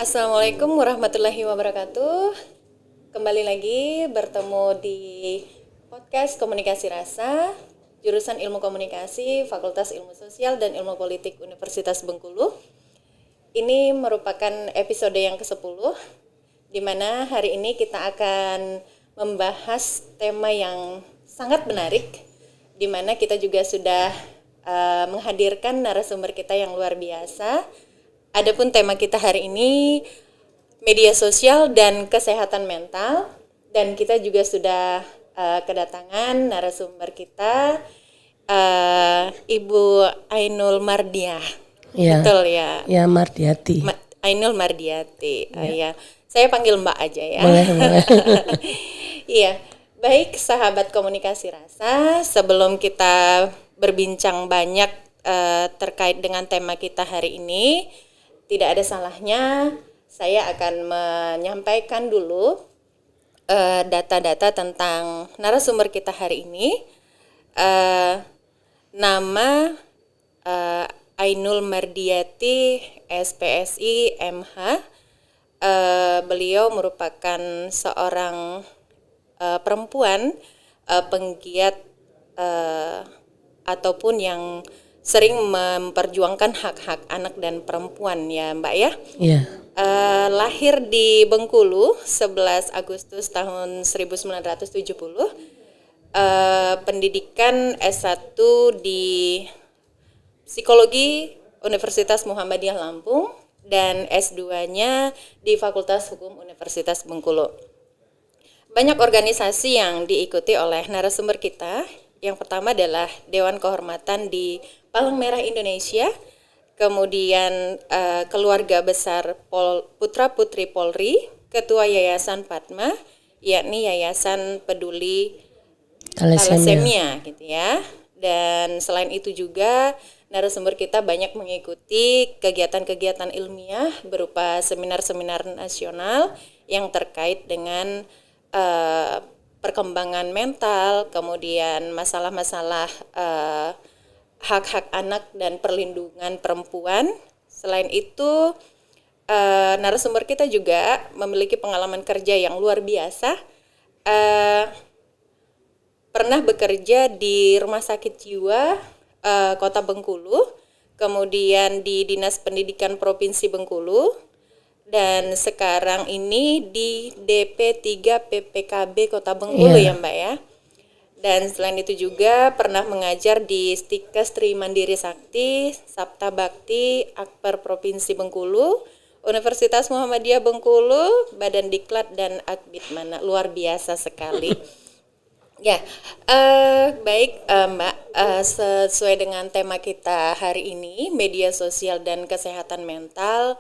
Assalamualaikum warahmatullahi wabarakatuh. Kembali lagi bertemu di podcast Komunikasi Rasa, jurusan Ilmu Komunikasi, Fakultas Ilmu Sosial dan Ilmu Politik Universitas Bengkulu. Ini merupakan episode yang ke-10, di mana hari ini kita akan membahas tema yang sangat menarik, di mana kita juga sudah menghadirkan narasumber kita yang luar biasa. Adapun tema kita hari ini media sosial dan kesehatan mental, dan kita juga sudah kedatangan narasumber kita Ibu Ainul Mardiah. Ya, Betul ya? ya Mardiati. Ainul Mardiati. Ya. Saya panggil Mbak aja ya. Boleh. Iya. Baik sahabat Komunikasi Rasa, sebelum kita berbincang banyak terkait dengan tema kita hari ini, tidak ada salahnya saya akan menyampaikan dulu data-data tentang narasumber kita hari ini. Nama Ainul Mardiati, SPSI, MH. Beliau merupakan seorang perempuan penggiat ataupun yang sering memperjuangkan hak-hak anak dan perempuan ya Mbak ya. Iya. Lahir di Bengkulu 11 Agustus tahun 1970. Pendidikan S1 di Psikologi Universitas Muhammadiyah Lampung dan S2-nya di Fakultas Hukum Universitas Bengkulu. Banyak organisasi yang diikuti oleh narasumber kita. Yang pertama adalah Dewan Kehormatan di Palang Merah Indonesia, kemudian Keluarga Besar Putra Putri Polri, Ketua Yayasan Padma, yakni Yayasan Peduli Thalassemia gitu ya. Dan selain itu juga narasumber kita banyak mengikuti kegiatan-kegiatan ilmiah berupa seminar-seminar nasional yang terkait dengan perkembangan mental, kemudian masalah-masalah hak-hak anak dan perlindungan perempuan. Selain itu, narasumber kita juga memiliki pengalaman kerja yang luar biasa. Pernah bekerja di Rumah Sakit Jiwa Kota Bengkulu, kemudian di Dinas Pendidikan Provinsi Bengkulu, dan sekarang ini di DP3 PPKB Kota Bengkulu ya Mbak ya. Dan selain itu juga pernah mengajar di Stikes Tri Mandiri Sakti, Sabta Bakti, Akper Provinsi Bengkulu, Universitas Muhammadiyah Bengkulu, Badan Diklat dan Akbitmana. Luar biasa sekali. Ya, baik Mbak, sesuai dengan tema kita hari ini, media sosial dan kesehatan mental.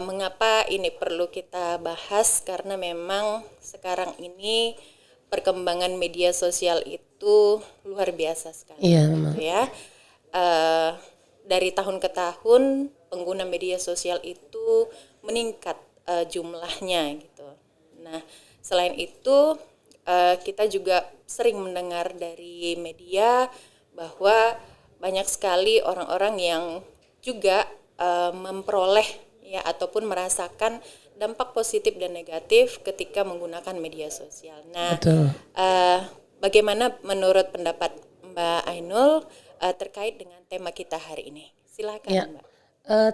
Mengapa ini perlu kita bahas? Karena memang sekarang ini perkembangan media sosial itu luar biasa sekali. Iya, gitu ya. Dari tahun ke tahun pengguna media sosial itu meningkat jumlahnya gitu. Nah, selain itu kita juga sering mendengar dari media bahwa banyak sekali orang-orang yang juga memperoleh ya ataupun merasakan dampak positif dan negatif ketika menggunakan media sosial. Nah, bagaimana menurut pendapat Mbak Ainul terkait dengan tema kita hari ini? Silakan ya. Mbak.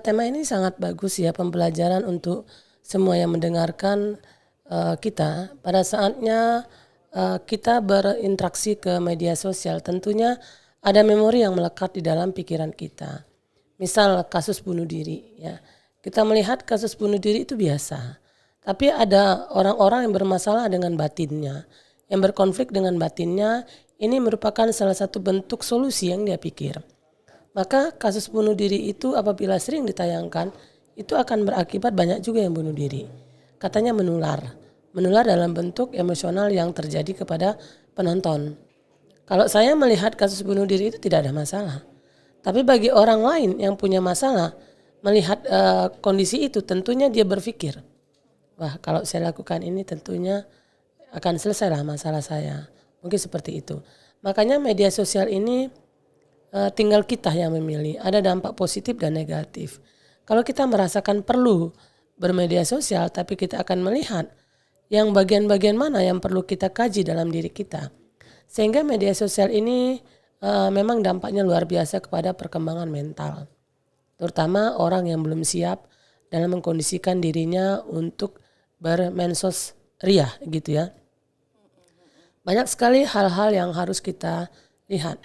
Tema ini sangat bagus ya, pembelajaran untuk semua yang mendengarkan kita. Pada saatnya kita berinteraksi ke media sosial, tentunya ada memori yang melekat di dalam pikiran kita. Misal kasus bunuh diri ya. Kita melihat kasus bunuh diri itu biasa. Tapi ada orang-orang yang bermasalah dengan batinnya, yang berkonflik dengan batinnya, ini merupakan salah satu bentuk solusi yang dia pikir. Maka kasus bunuh diri itu apabila sering ditayangkan, itu akan berakibat banyak juga yang bunuh diri. Katanya menular dalam bentuk emosional yang terjadi kepada penonton. Kalau saya melihat kasus bunuh diri itu tidak ada masalah. Tapi bagi orang lain yang punya masalah, melihat kondisi itu tentunya dia berpikir, wah kalau saya lakukan ini tentunya akan selesailah masalah saya. Mungkin seperti itu. Makanya media sosial ini tinggal kita yang memilih. Ada dampak positif dan negatif. Kalau kita merasakan perlu bermedia sosial, tapi kita akan melihat yang bagian-bagian mana yang perlu kita kaji dalam diri kita. Sehingga media sosial ini memang dampaknya luar biasa kepada perkembangan mental. Terutama orang yang belum siap dalam mengkondisikan dirinya untuk bermensos ria gitu ya. Banyak sekali hal-hal yang harus kita lihat.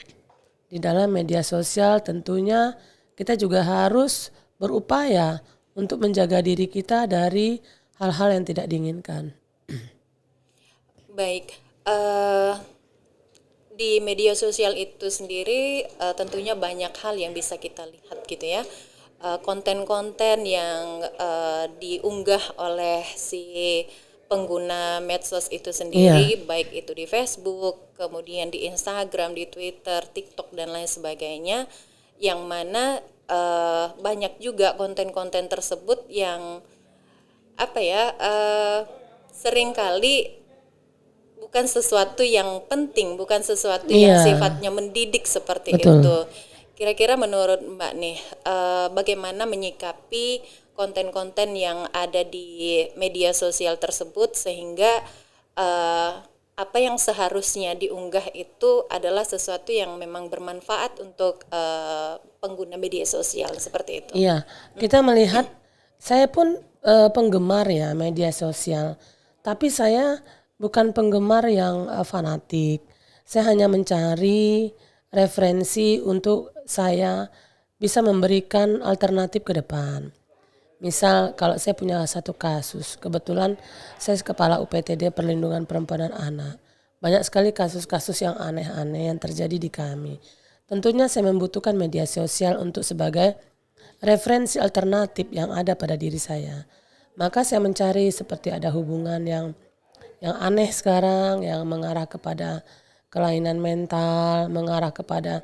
Di dalam media sosial tentunya kita juga harus berupaya untuk menjaga diri kita dari hal-hal yang tidak diinginkan. Baik, di media sosial itu sendiri tentunya banyak hal yang bisa kita lihat gitu ya. Konten-konten yang diunggah oleh si pengguna medsos itu sendiri, baik itu di Facebook, kemudian di Instagram, di Twitter, TikTok dan lain sebagainya, yang mana banyak juga konten-konten tersebut yang seringkali bukan sesuatu yang penting, bukan sesuatu yang sifatnya mendidik seperti itu. Kira-kira menurut Mbak nih, bagaimana menyikapi konten-konten yang ada di media sosial tersebut sehingga apa yang seharusnya diunggah itu adalah sesuatu yang memang bermanfaat untuk pengguna media sosial seperti itu. Iya, kita melihat, saya pun penggemar ya media sosial, tapi saya bukan penggemar yang fanatik. Saya hanya mencari referensi untuk saya bisa memberikan alternatif ke depan. Misal kalau saya punya satu kasus, kebetulan saya kepala UPTD Perlindungan Perempuan dan Anak. Banyak sekali kasus-kasus yang aneh-aneh yang terjadi di kami. Tentunya saya membutuhkan media sosial untuk sebagai referensi alternatif yang ada pada diri saya. Maka saya mencari seperti ada hubungan yang aneh sekarang, yang mengarah kepada kelainan mental, mengarah kepada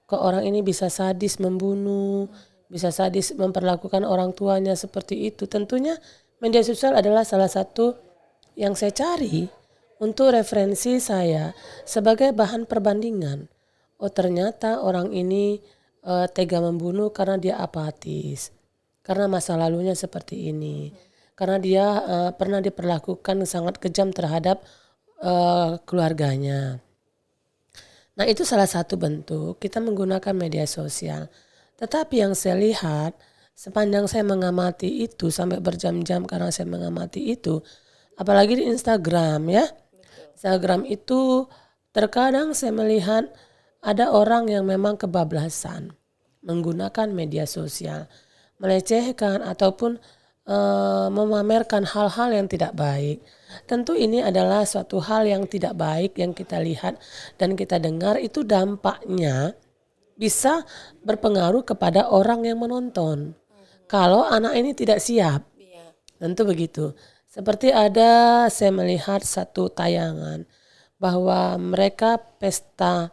kok orang ini bisa sadis membunuh, bisa sadis memperlakukan orang tuanya seperti itu. Tentunya media sosial adalah salah satu yang saya cari untuk referensi saya sebagai bahan perbandingan. Oh ternyata orang ini tega membunuh karena dia apatis, karena masa lalunya seperti ini, karena dia pernah diperlakukan sangat kejam terhadap keluarganya. Nah itu salah satu bentuk kita menggunakan media sosial. Tetapi yang saya lihat sepanjang saya mengamati itu sampai berjam-jam karena saya mengamati itu, apalagi di Instagram ya. Instagram itu terkadang saya melihat ada orang yang memang kebablasan menggunakan media sosial, melecehkan ataupun memamerkan hal-hal yang tidak baik. Tentu ini adalah suatu hal yang tidak baik yang kita lihat dan kita dengar, itu dampaknya bisa berpengaruh kepada orang yang menonton. Kalau anak ini tidak siap, tentu begitu. Seperti saya melihat satu tayangan bahwa mereka pesta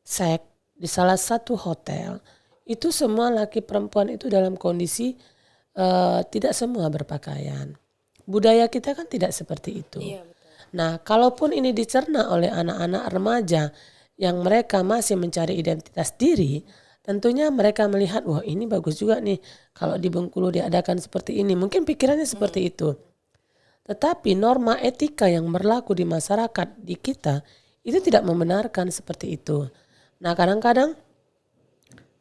seks di salah satu hotel. Itu semua laki perempuan itu dalam kondisi tidak semua berpakaian. Budaya kita kan tidak seperti itu. Iya, betul. Nah, kalaupun ini dicerna oleh anak-anak remaja yang mereka masih mencari identitas diri, tentunya mereka melihat, wah ini bagus juga nih kalau di Bengkulu diadakan seperti ini. Mungkin pikirannya seperti itu. Tetapi norma etika yang berlaku di masyarakat di kita itu tidak membenarkan seperti itu. Nah, kadang-kadang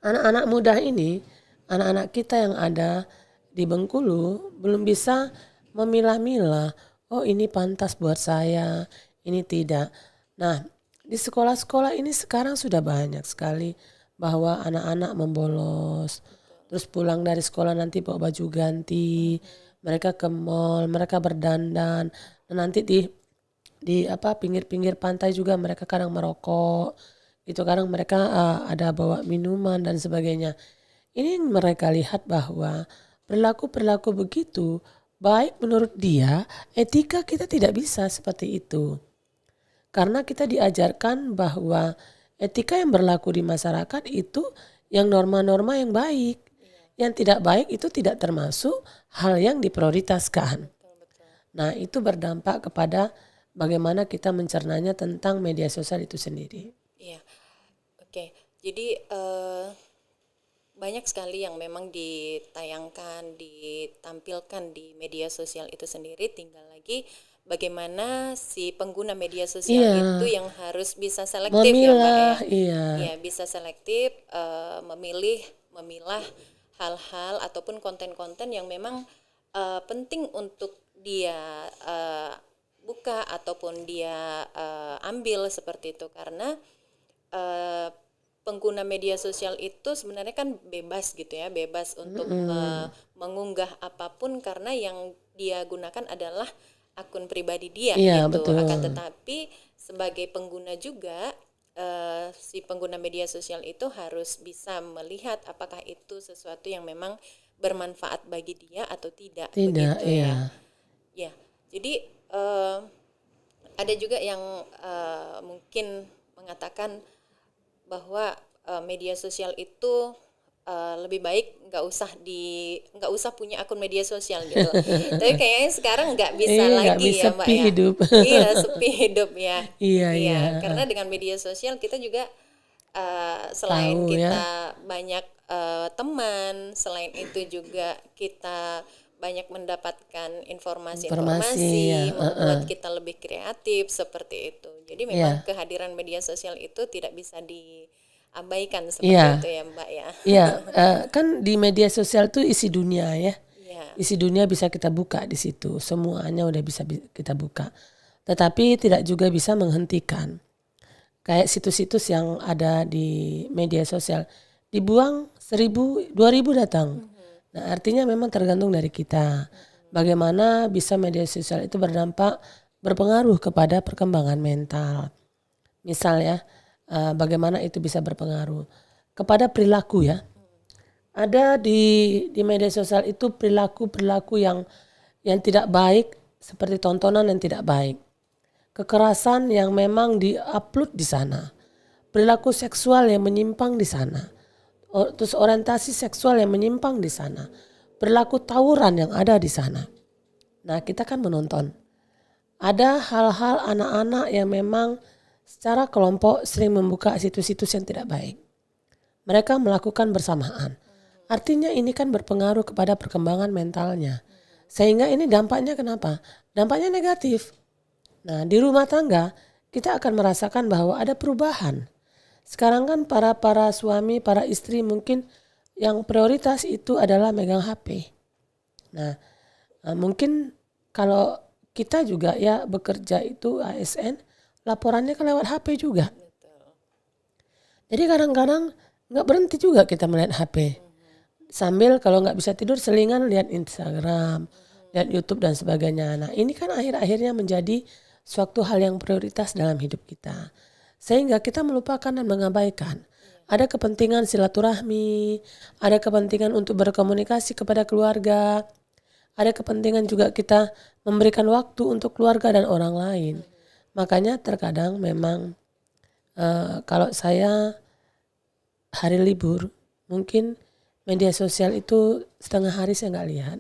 anak-anak muda ini, anak-anak kita yang ada di Bengkulu belum bisa memilah-milah, oh ini pantas buat saya, ini tidak. Nah, di sekolah-sekolah ini sekarang sudah banyak sekali bahwa anak-anak membolos, terus pulang dari sekolah nanti bawa baju ganti, mereka ke mall, mereka berdandan, dan nanti di pinggir-pinggir pantai juga mereka kadang merokok, itu kadang mereka ada bawa minuman dan sebagainya. Ini mereka lihat bahwa perilaku-perilaku begitu baik menurut dia, etika kita tidak bisa seperti itu. Karena kita diajarkan bahwa etika yang berlaku di masyarakat itu yang norma-norma yang baik. Yang tidak baik itu tidak termasuk hal yang diprioritaskan. Nah itu berdampak kepada bagaimana kita mencernanya tentang media sosial itu sendiri. Iya, oke. Jadi banyak sekali yang memang ditayangkan, ditampilkan di media sosial itu sendiri. Tinggal lagi bagaimana si pengguna media sosial Iya, itu yang harus bisa selektif ya Mbak memilah, ya. iya, Ya bisa selektif, memilah hal-hal ataupun konten-konten yang memang penting untuk dia buka ataupun dia ambil seperti itu, karena eh, pengguna media sosial itu sebenarnya kan bebas gitu ya, bebas untuk mengunggah apapun karena yang dia gunakan adalah akun pribadi dia iya gitu. betul, Akan tetapi sebagai pengguna juga si pengguna media sosial itu harus bisa melihat apakah itu sesuatu yang memang bermanfaat bagi dia atau tidak tidak, begitu iya, ya. Ya, jadi ada juga yang mungkin mengatakan bahwa media sosial itu lebih baik nggak usah punya akun media sosial gitu. Tapi kayaknya sekarang nggak bisa nggak lagi bisa ya Mbak sepi ya. hidup, Iya sepi hidup ya. iya, iya, Iya karena dengan media sosial kita juga selain tahu ya, kita banyak teman, selain itu juga kita banyak mendapatkan informasi ya, informasi-informasi, membuat kita lebih kreatif seperti itu. Jadi memang iya, kehadiran media sosial itu tidak bisa diabaikan seperti itu iya, ya Mbak ya. iya, kan di media sosial tuh isi dunia ya, Iya, isi dunia bisa kita buka di situ, semuanya udah bisa kita buka, tetapi tidak juga bisa menghentikan. Kayak situs-situs yang ada di media sosial dibuang 1.000 2.000 datang. Nah artinya memang tergantung dari kita bagaimana bisa media sosial itu berpengaruh kepada perkembangan mental. Misal ya, bagaimana itu bisa berpengaruh kepada perilaku ya. Ada di media sosial itu perilaku yang tidak baik, seperti tontonan yang tidak baik, kekerasan yang memang diupload di sana, perilaku seksual yang menyimpang di sana, terus orientasi seksual yang menyimpang di sana, perilaku tawuran yang ada di sana. Nah kita kan menonton. Ada hal-hal anak-anak yang memang secara kelompok sering membuka situs-situs yang tidak baik. Mereka melakukan bersamaan. Artinya ini kan berpengaruh kepada perkembangan mentalnya. Sehingga ini dampaknya kenapa? Dampaknya negatif. Nah di rumah tangga kita akan merasakan bahwa ada perubahan. Sekarang kan para suami, para istri mungkin yang prioritas itu adalah megang HP. Nah mungkin kalau kita juga ya bekerja itu ASN, laporannya kan lewat HP juga. Jadi kadang-kadang nggak berhenti juga kita melihat HP. Sambil kalau nggak bisa tidur selingan lihat Instagram, lihat YouTube dan sebagainya. Nah ini kan akhir-akhirnya menjadi suatu hal yang prioritas dalam hidup kita. Sehingga kita melupakan dan mengabaikan. Ada kepentingan silaturahmi, ada kepentingan untuk berkomunikasi kepada keluarga, ada kepentingan juga kita memberikan waktu untuk keluarga dan orang lain. Makanya terkadang memang kalau saya hari libur, mungkin media sosial itu setengah hari saya nggak lihat,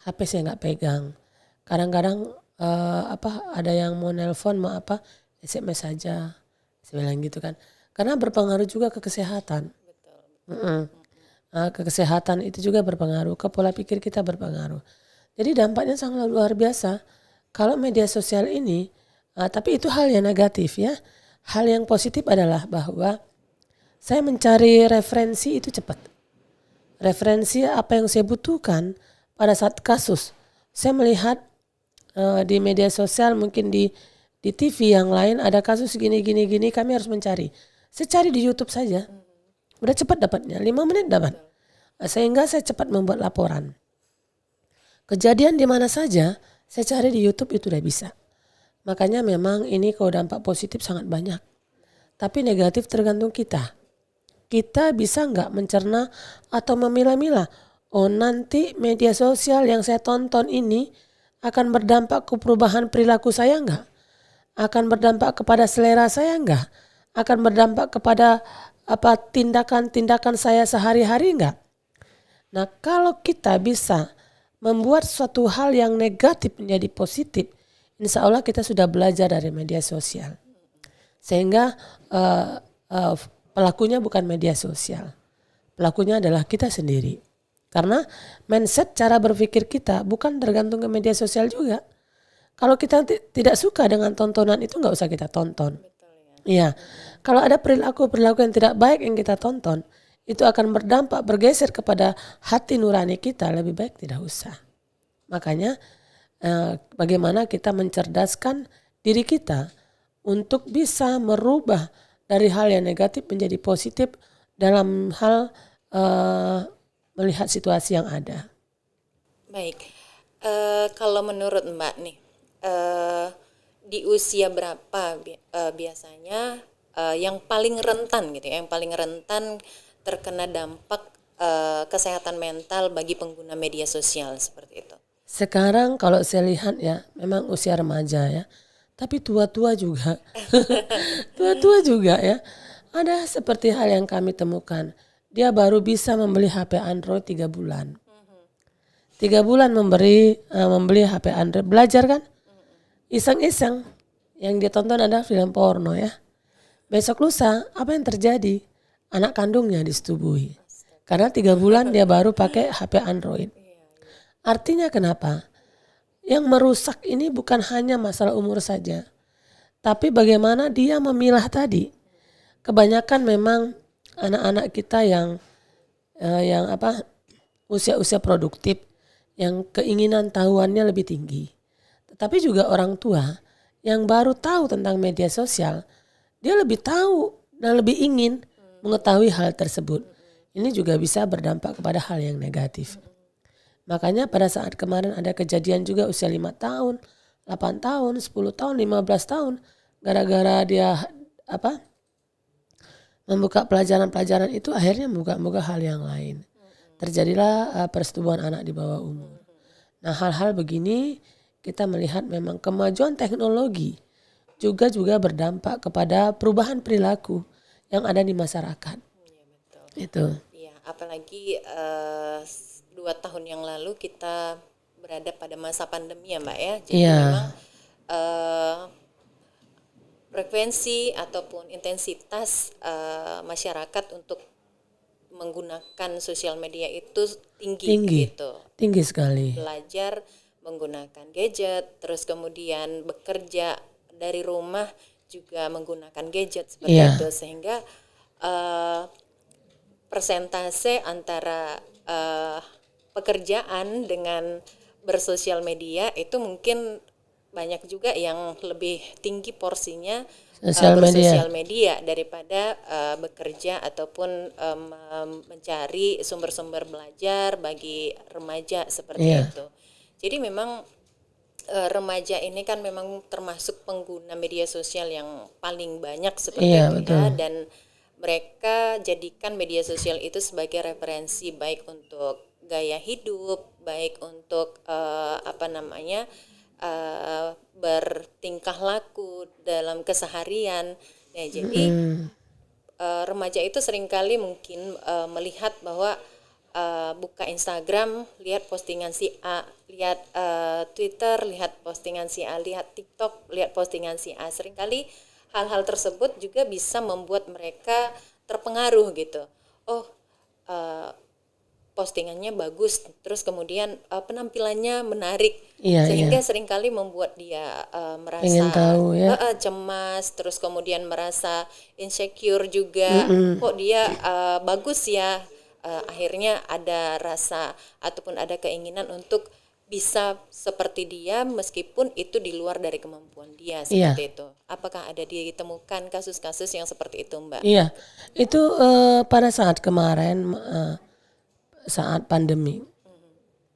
HP saya nggak pegang. Kadang-kadang ada yang mau nelpon mau apa SMS saja, saya bilang gitu kan. Karena berpengaruh juga ke kesehatan. Ke kesehatan itu juga berpengaruh, ke pola pikir kita berpengaruh. Jadi dampaknya sangat luar biasa. Kalau media sosial ini, tapi itu hal yang negatif ya. Hal yang positif adalah bahwa saya mencari referensi itu cepat. Referensi apa yang saya butuhkan pada saat kasus. Saya melihat di media sosial, mungkin di TV yang lain ada kasus gini kami harus mencari. Saya cari di YouTube saja. Udah cepat dapatnya, 5 menit dapat. Sehingga saya cepat membuat laporan. Kejadian di mana saja, saya cari di YouTube itu udah bisa. Makanya memang ini kalau dampak positif sangat banyak. Tapi negatif tergantung kita. Kita bisa nggak mencerna atau memilah-milah. Oh nanti media sosial yang saya tonton ini akan berdampak ke perubahan perilaku saya nggak? Akan berdampak kepada selera saya nggak? Akan berdampak kepada tindakan-tindakan saya sehari-hari nggak? Nah kalau kita bisa membuat suatu hal yang negatif menjadi positif, insya Allah kita sudah belajar dari media sosial. Sehingga pelakunya bukan media sosial, pelakunya adalah kita sendiri. Karena mindset cara berpikir kita bukan tergantung ke media sosial juga. Kalau kita tidak suka dengan tontonan itu nggak usah kita tonton. Iya. Kalau ada perilaku-perilaku yang tidak baik yang kita tonton, itu akan berdampak bergeser kepada hati nurani kita, lebih baik tidak usah. Makanya bagaimana kita mencerdaskan diri kita untuk bisa merubah dari hal yang negatif menjadi positif dalam hal melihat situasi yang ada. Baik, kalau menurut Mbak nih, di usia berapa biasanya yang paling rentan gitu ya, yang paling rentan terkena dampak kesehatan mental bagi pengguna media sosial seperti itu? Sekarang kalau saya lihat ya, memang usia remaja ya, tapi tua-tua juga, tua-tua juga ya. Ada seperti hal yang kami temukan, dia baru bisa membeli HP Android 3 bulan. 3 bulan membeli HP Android, belajar kan? Iseng-iseng, yang dia tonton adalah film porno ya. Besok lusa, apa yang terjadi? Anak kandungnya disetubui. Karena 3 bulan dia baru pakai HP Android. Artinya kenapa? Yang merusak ini bukan hanya masalah umur saja, tapi bagaimana dia memilah tadi. Kebanyakan memang anak-anak kita yang usia-usia produktif, yang keinginan tahuannya lebih tinggi. Tetapi juga orang tua yang baru tahu tentang media sosial, dia lebih tahu dan lebih ingin mengetahui hal tersebut. Ini juga bisa berdampak kepada hal yang negatif. Makanya pada saat kemarin ada kejadian juga usia 5 tahun, 8 tahun, 10 tahun, 15 tahun. Gara-gara dia membuka pelajaran-pelajaran itu akhirnya membuka hal yang lain. Terjadilah persetubuhan anak di bawah umur. Nah, hal-hal begini kita melihat memang kemajuan teknologi juga berdampak kepada perubahan perilaku yang ada di masyarakat. Iya, betul. Itu. Iya, apalagi 2 tahun yang lalu kita berada pada masa pandemi ya Mbak ya. Jadi memang frekuensi ataupun intensitas masyarakat untuk menggunakan sosial media itu tinggi gitu. Tinggi sekali. Belajar menggunakan gadget, terus kemudian bekerja dari rumah juga menggunakan gadget seperti itu, sehingga persentase antara pekerjaan dengan bersosial media itu mungkin banyak juga yang lebih tinggi porsinya bersosial media daripada bekerja ataupun mencari sumber-sumber belajar bagi remaja seperti itu. Jadi memang remaja ini kan memang termasuk pengguna media sosial yang paling banyak seperti itu ya, dan mereka jadikan media sosial itu sebagai referensi baik untuk gaya hidup, baik untuk bertingkah laku dalam keseharian. Nah, jadi remaja itu seringkali mungkin melihat bahwa buka Instagram, lihat postingan si A, lihat Twitter, lihat postingan si A, lihat TikTok, lihat postingan si A. Seringkali hal-hal tersebut juga bisa membuat mereka terpengaruh gitu. Postingannya bagus, terus kemudian penampilannya menarik, sehingga seringkali membuat dia merasa cemas, terus kemudian merasa insecure juga. Kok dia bagus ya? Akhirnya ada rasa ataupun ada keinginan untuk bisa seperti dia meskipun itu di luar dari kemampuan dia seperti itu. Apakah ada ditemukan kasus-kasus yang seperti itu, Mbak? Iya, itu pada saat kemarin saat pandemi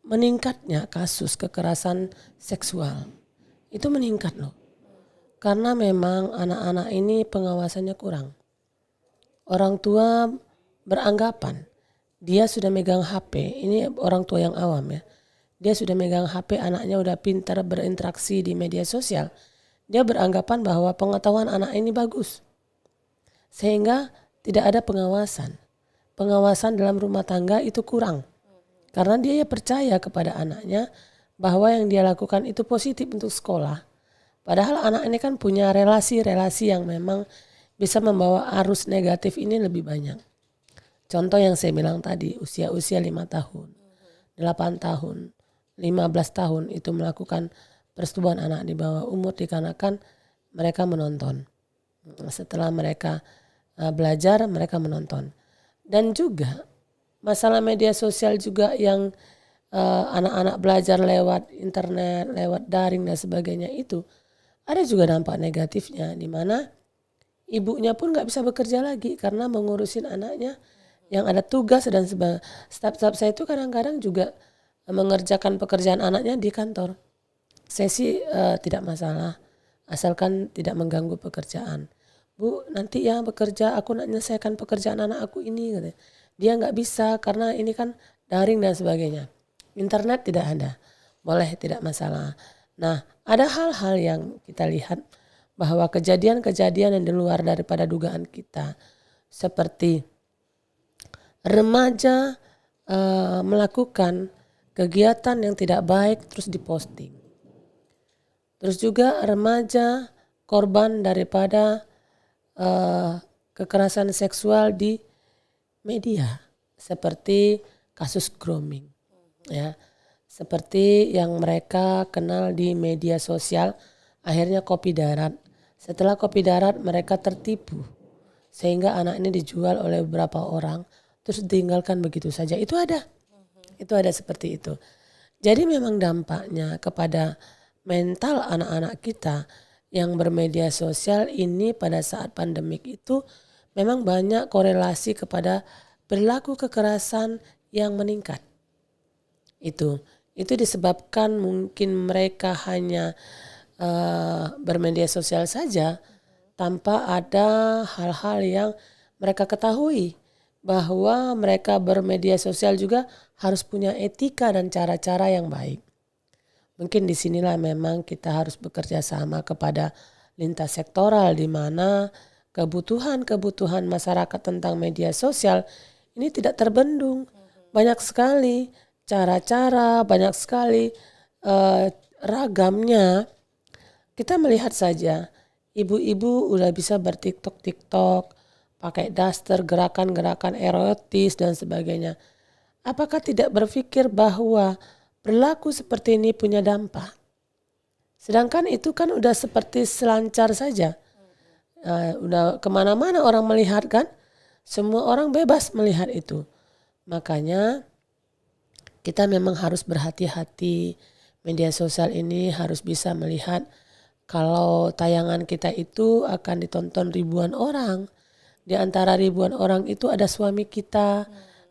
meningkatnya kasus kekerasan seksual itu meningkat loh, karena memang anak-anak ini pengawasannya kurang. Orang tua beranggapan dia sudah megang HP, ini orang tua yang awam ya, dia sudah megang HP, anaknya udah pintar berinteraksi di media sosial, dia beranggapan bahwa pengetahuan anak ini bagus, sehingga tidak ada pengawasan dalam rumah tangga itu kurang. Karena dia percaya kepada anaknya bahwa yang dia lakukan itu positif untuk sekolah. Padahal anak ini kan punya relasi-relasi yang memang bisa membawa arus negatif ini lebih banyak. Contoh yang saya bilang tadi, usia-usia 5 tahun, 8 tahun, 15 tahun itu melakukan persetubuhan anak di bawah umur dikarenakan mereka menonton. Setelah mereka belajar, mereka menonton. Dan juga masalah media sosial juga yang anak-anak belajar lewat internet, lewat daring dan sebagainya itu ada juga dampak negatifnya, di mana ibunya pun nggak bisa bekerja lagi karena mengurusin anaknya yang ada tugas dan sebagainya. Staf-staf saya itu kadang-kadang juga mengerjakan pekerjaan anaknya di kantor. Saya sih tidak masalah, asalkan tidak mengganggu pekerjaan. Bu, nanti ya bekerja, aku nak menyelesaikan pekerjaan anak aku ini, katanya. Dia nggak bisa karena ini kan daring dan sebagainya. Internet tidak ada, boleh, tidak masalah. Nah, ada hal-hal yang kita lihat bahwa kejadian-kejadian yang di luar daripada dugaan kita, seperti remaja melakukan kegiatan yang tidak baik terus diposting. Terus juga remaja korban daripada kekerasan seksual di media seperti kasus grooming, ya, seperti yang mereka kenal di media sosial, akhirnya kopi darat. Setelah kopi darat mereka tertipu sehingga anak ini dijual oleh beberapa orang terus ditinggalkan begitu saja. Itu ada seperti itu. Jadi memang dampaknya kepada mental anak-anak kita yang bermedia sosial ini pada saat pandemik itu memang banyak korelasi kepada perilaku kekerasan yang meningkat. Itu disebabkan mungkin mereka hanya bermedia sosial saja tanpa ada hal-hal yang mereka ketahui, bahwa mereka bermedia sosial juga harus punya etika dan cara-cara yang baik. Mungkin disinilah memang kita harus bekerja sama kepada lintas sektoral, di mana kebutuhan masyarakat tentang media sosial ini tidak terbendung. Banyak sekali cara-cara, banyak sekali ragamnya. Kita melihat saja, ibu-ibu udah bisa bertiktok, pakai daster, gerakan-gerakan erotis dan sebagainya. Apakah tidak berpikir bahwa perilaku seperti ini punya dampak? Sedangkan itu kan udah seperti selancar saja. Udah kemana-mana orang melihat kan. Semua orang bebas melihat itu. Makanya kita memang harus berhati-hati. Media sosial ini harus bisa melihat kalau tayangan kita itu akan ditonton ribuan orang. Di antara ribuan orang itu ada suami kita,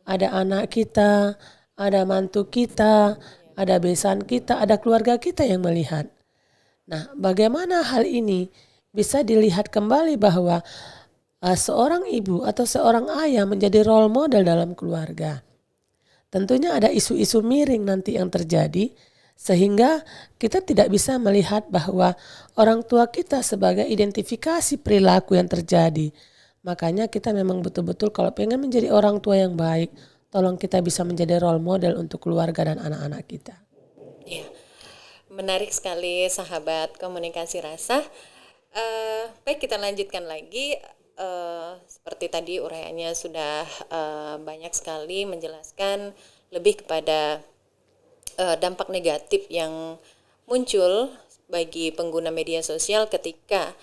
ada anak kita, ada mantu kita, ada besan kita, ada keluarga kita yang melihat. Nah, bagaimana hal ini bisa dilihat kembali bahwa seorang ibu atau seorang ayah menjadi role model dalam keluarga. Tentunya ada isu-isu miring nanti yang terjadi, sehingga kita tidak bisa melihat bahwa orang tua kita sebagai identifikasi perilaku yang terjadi. Makanya kita memang betul-betul kalau pengen menjadi orang tua yang baik, tolong kita bisa menjadi role model untuk keluarga dan anak-anak kita. Ya, menarik sekali sahabat komunikasi rasa. Baik, kita lanjutkan lagi. Seperti tadi uraiannya sudah banyak sekali menjelaskan lebih kepada dampak negatif yang muncul bagi pengguna media sosial ketika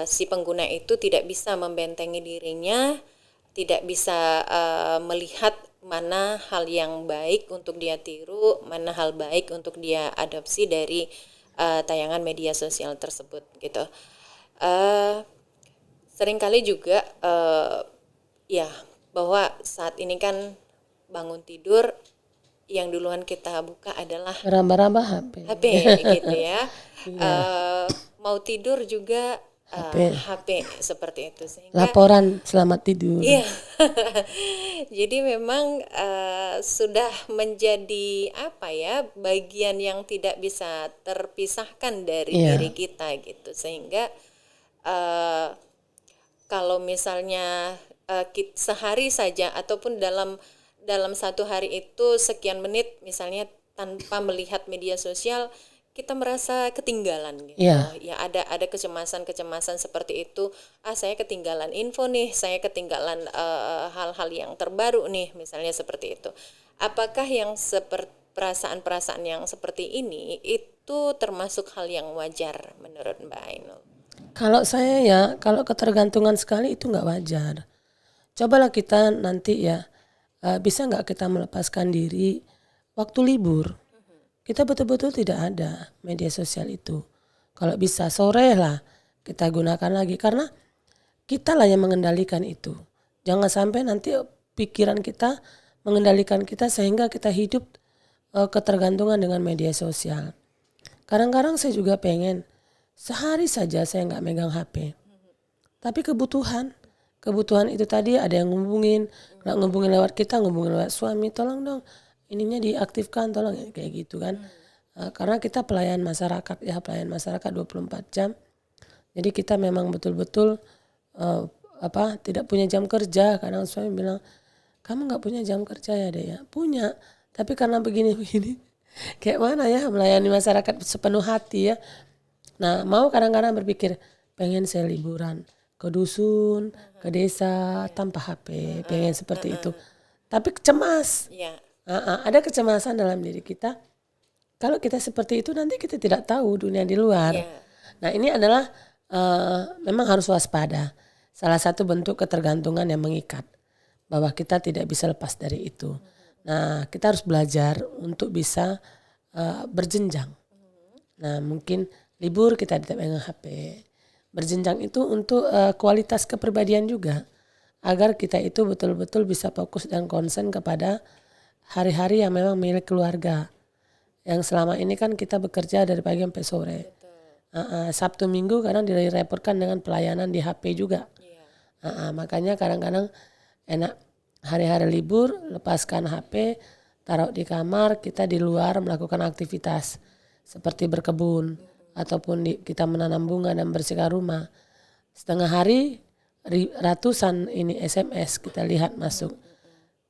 si pengguna itu tidak bisa membentengi dirinya, tidak bisa melihat mana hal yang baik untuk dia tiru, mana hal baik untuk dia adopsi dari tayangan media sosial tersebut gitu. Seringkali juga ya bahwa saat ini kan bangun tidur yang duluan kita buka adalah Rambah-rambah HP gitu ya. Mau tidur juga HP seperti itu, sehingga laporan selamat tidur. iya. Jadi memang sudah menjadi bagian yang tidak bisa terpisahkan dari diri kita gitu, sehingga kalau misalnya sehari saja ataupun dalam satu hari itu sekian menit misalnya tanpa melihat media sosial, kita merasa ketinggalan gitu. Iya. Ya ada kecemasan seperti itu. Saya ketinggalan info nih, saya ketinggalan hal-hal yang terbaru nih, misalnya seperti itu. Apakah yang perasaan-perasaan yang seperti ini itu termasuk hal yang wajar menurut Mbak Ainul? Kalau saya ya, kalau ketergantungan sekali itu nggak wajar. Cobalah kita nanti ya, bisa nggak kita melepaskan diri waktu libur. Kita betul-betul tidak ada media sosial itu. Kalau bisa sore lah kita gunakan lagi. Karena kita lah yang mengendalikan itu. Jangan sampai nanti pikiran kita mengendalikan kita sehingga kita hidup ketergantungan dengan media sosial. Kadang-kadang saya juga pengen sehari saja saya nggak megang HP. Tapi kebutuhan itu tadi ada yang ngubungin, nggak ngubungin lewat kita, ngubungin lewat suami, tolong dong ininya diaktifkan, tolong kayak gitu kan. Karena kita pelayan masyarakat 24 jam. Jadi kita memang betul-betul tidak punya jam kerja. Kadang suami bilang, kamu nggak punya jam kerja ya deh ya? Punya, tapi karena begini-begini, kayak mana ya melayani masyarakat sepenuh hati ya. Nah mau kadang-kadang berpikir, pengen saya liburan ke dusun, ke desa tanpa HP, pengen seperti itu. Tapi cemas, ada kecemasan dalam diri kita. Kalau kita seperti itu nanti kita tidak tahu dunia di luar. Nah ini adalah memang harus waspada. Salah satu bentuk ketergantungan yang mengikat. Bahwa kita tidak bisa lepas dari itu. Nah kita harus belajar untuk bisa berjenjang. Nah mungkin libur kita tidak pegang HP. Berjenjang itu untuk kualitas kepribadian juga. Agar kita itu betul-betul bisa fokus dan konsen kepada hari-hari yang memang milik keluarga. Yang selama ini kan kita bekerja dari pagi sampai sore. Sabtu Minggu kadang direpotkan dengan pelayanan di HP juga. Makanya kadang-kadang enak hari-hari libur lepaskan HP, taruh di kamar, kita di luar melakukan aktivitas seperti berkebun ataupun kita menanam bunga dan bersihkan rumah. Setengah hari ratusan ini SMS kita lihat masuk.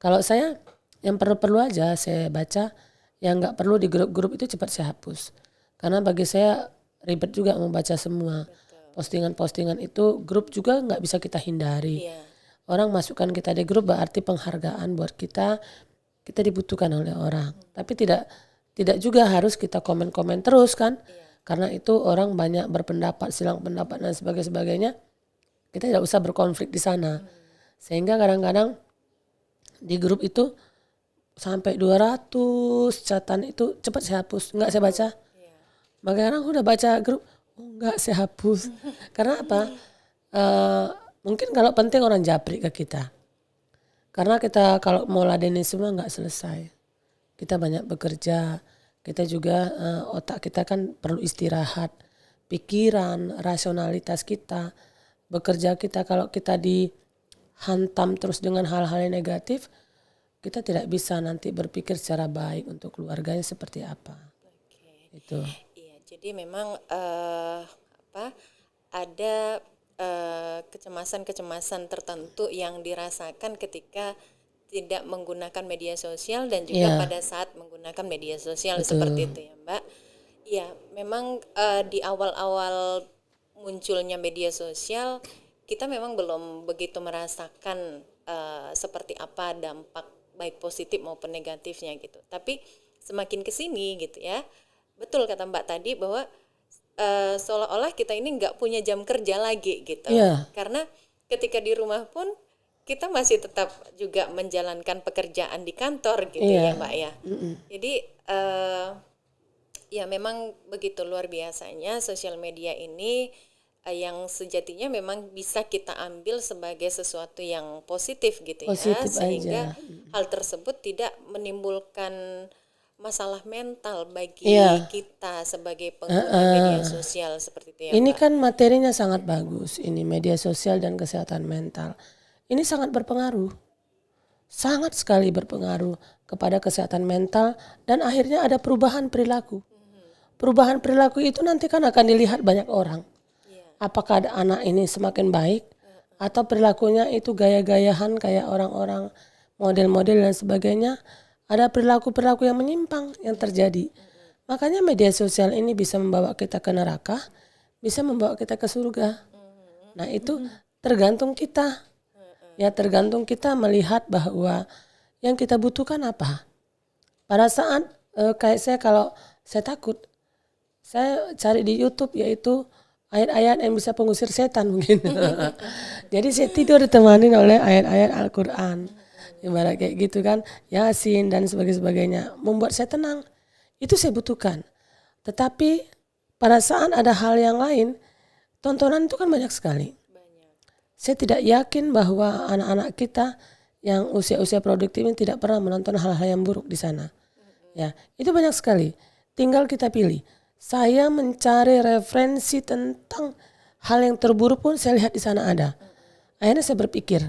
Kalau saya yang perlu-perlu aja saya baca, yang nggak perlu di grup-grup itu cepat saya hapus. Karena bagi saya ribet juga membaca semua. Postingan-postingan itu grup juga nggak bisa kita hindari. Orang masukkan kita di grup berarti penghargaan buat kita dibutuhkan oleh orang. Tapi tidak juga harus kita komen-komen terus kan. Karena itu orang banyak berpendapat, silang pendapat dan sebagainya. Kita tidak usah berkonflik di sana. Sehingga kadang-kadang di grup itu sampai 200 catatan itu cepat saya hapus, enggak saya baca. Makanya orang udah baca grup, enggak saya hapus. Karena apa? Mungkin kalau penting orang japri ke kita. Karena kita kalau mau ladenin semua enggak selesai. Kita banyak bekerja, kita juga otak kita kan perlu istirahat. Pikiran, rasionalitas kita, bekerja kita kalau kita dihantam terus dengan hal-hal yang negatif, kita tidak bisa nanti berpikir secara baik untuk keluarganya seperti apa. Itu. Iya, jadi memang ada kecemasan-kecemasan tertentu yang dirasakan ketika tidak menggunakan media sosial dan juga pada saat menggunakan media sosial. Betul. Seperti itu ya Mbak. Iya, memang di awal-awal munculnya media sosial kita memang belum begitu merasakan seperti apa dampak baik positif maupun negatifnya gitu. Tapi semakin kesini gitu ya, betul kata Mbak tadi bahwa seolah-olah kita ini nggak punya jam kerja lagi gitu. Karena ketika di rumah pun kita masih tetap juga menjalankan pekerjaan di kantor gitu ya Mbak ya. Jadi ya memang begitu luar biasanya sosial media ini yang sejatinya memang bisa kita ambil sebagai sesuatu yang positif gitu ya, sehingga hal tersebut tidak menimbulkan masalah mental bagi kita sebagai pengguna media sosial seperti itu ya Ini Mbak. Kan materinya sangat bagus, ini media sosial dan kesehatan mental. Ini sangat berpengaruh, sangat sekali berpengaruh kepada kesehatan mental dan akhirnya ada perubahan perilaku. Perubahan perilaku itu nanti kan akan dilihat banyak orang. Apakah anak ini semakin baik atau perilakunya itu gaya-gayahan kayak orang-orang model-model dan sebagainya. Ada perilaku-perilaku yang menyimpang yang terjadi. Makanya media sosial ini bisa membawa kita ke neraka, bisa membawa kita ke surga. Nah itu tergantung kita. Ya tergantung kita melihat bahwa yang kita butuhkan apa. Pada saat kayak saya kalau saya takut, saya cari di YouTube yaitu ayat-ayat yang bisa pengusir setan mungkin. Jadi saya tidur ditemani oleh ayat-ayat Al-Quran. Ibarat kayak gitu kan, Yasin dan sebagainya. Membuat saya tenang. Itu saya butuhkan. Tetapi pada saat ada hal yang lain, tontonan itu kan banyak sekali. Saya tidak yakin bahwa anak-anak kita yang usia-usia produktif ini tidak pernah menonton hal-hal yang buruk di sana. Ya, itu banyak sekali. Tinggal kita pilih. Saya mencari referensi tentang hal yang terburuk pun saya lihat di sana ada. Akhirnya saya berpikir,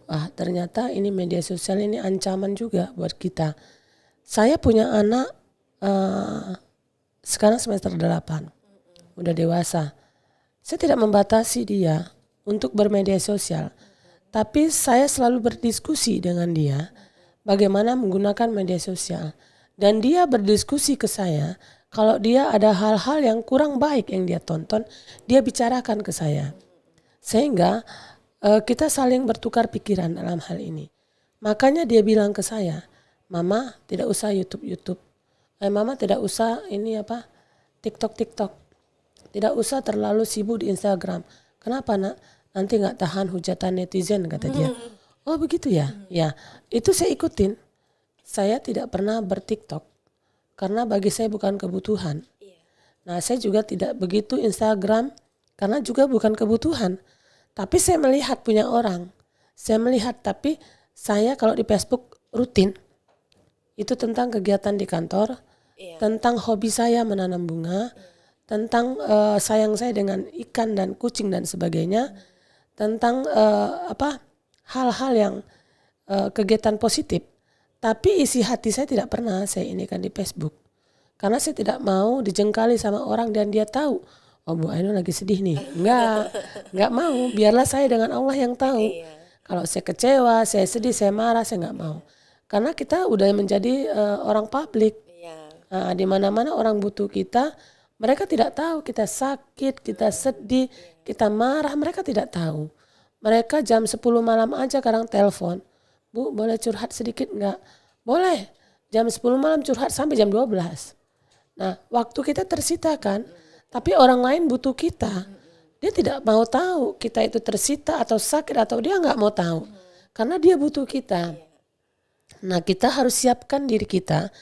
wah ternyata ini media sosial ini ancaman juga buat kita. Saya punya anak sekarang semester 8, udah dewasa. Saya tidak membatasi dia untuk bermedia sosial. Tapi saya selalu berdiskusi dengan dia bagaimana menggunakan media sosial. Dan dia berdiskusi ke saya, kalau dia ada hal-hal yang kurang baik yang dia tonton, dia bicarakan ke saya. Sehingga kita saling bertukar pikiran dalam hal ini. Makanya dia bilang ke saya, Mama tidak usah YouTube. Mama tidak usah TikTok. Tidak usah terlalu sibuk di Instagram. Kenapa nak? Nanti gak tahan hujatan netizen kata dia. Oh begitu ya? Ya itu saya ikutin. Saya tidak pernah berTikTok. Karena bagi saya bukan kebutuhan. Nah saya juga tidak begitu Instagram. Karena juga bukan kebutuhan. Tapi saya melihat punya orang. Saya melihat tapi saya kalau di Facebook rutin. Itu tentang kegiatan di kantor. Tentang hobi saya menanam bunga. Tentang sayang saya dengan ikan dan kucing dan sebagainya. Tentang hal-hal yang kegiatan positif. Tapi isi hati saya tidak pernah saya inikan di Facebook. Karena saya tidak mau dijengkali sama orang dan dia tahu, oh Bu Ainul lagi sedih nih. Enggak mau. Biarlah saya dengan Allah yang tahu. Kalau saya kecewa, saya sedih, saya marah, saya enggak mau. Karena kita udah menjadi orang publik. Di mana-mana orang butuh kita, mereka tidak tahu kita sakit, kita sedih, kita marah, mereka tidak tahu. Mereka jam 10 malam aja kadang telepon. Bu, boleh curhat sedikit enggak? Boleh. Jam 10 malam curhat sampai jam 12. Nah, waktu kita tersita kan. Tapi orang lain butuh kita. Dia tidak mau tahu kita itu tersita atau sakit atau dia enggak mau tahu. Karena dia butuh kita. Nah, kita harus siapkan diri kita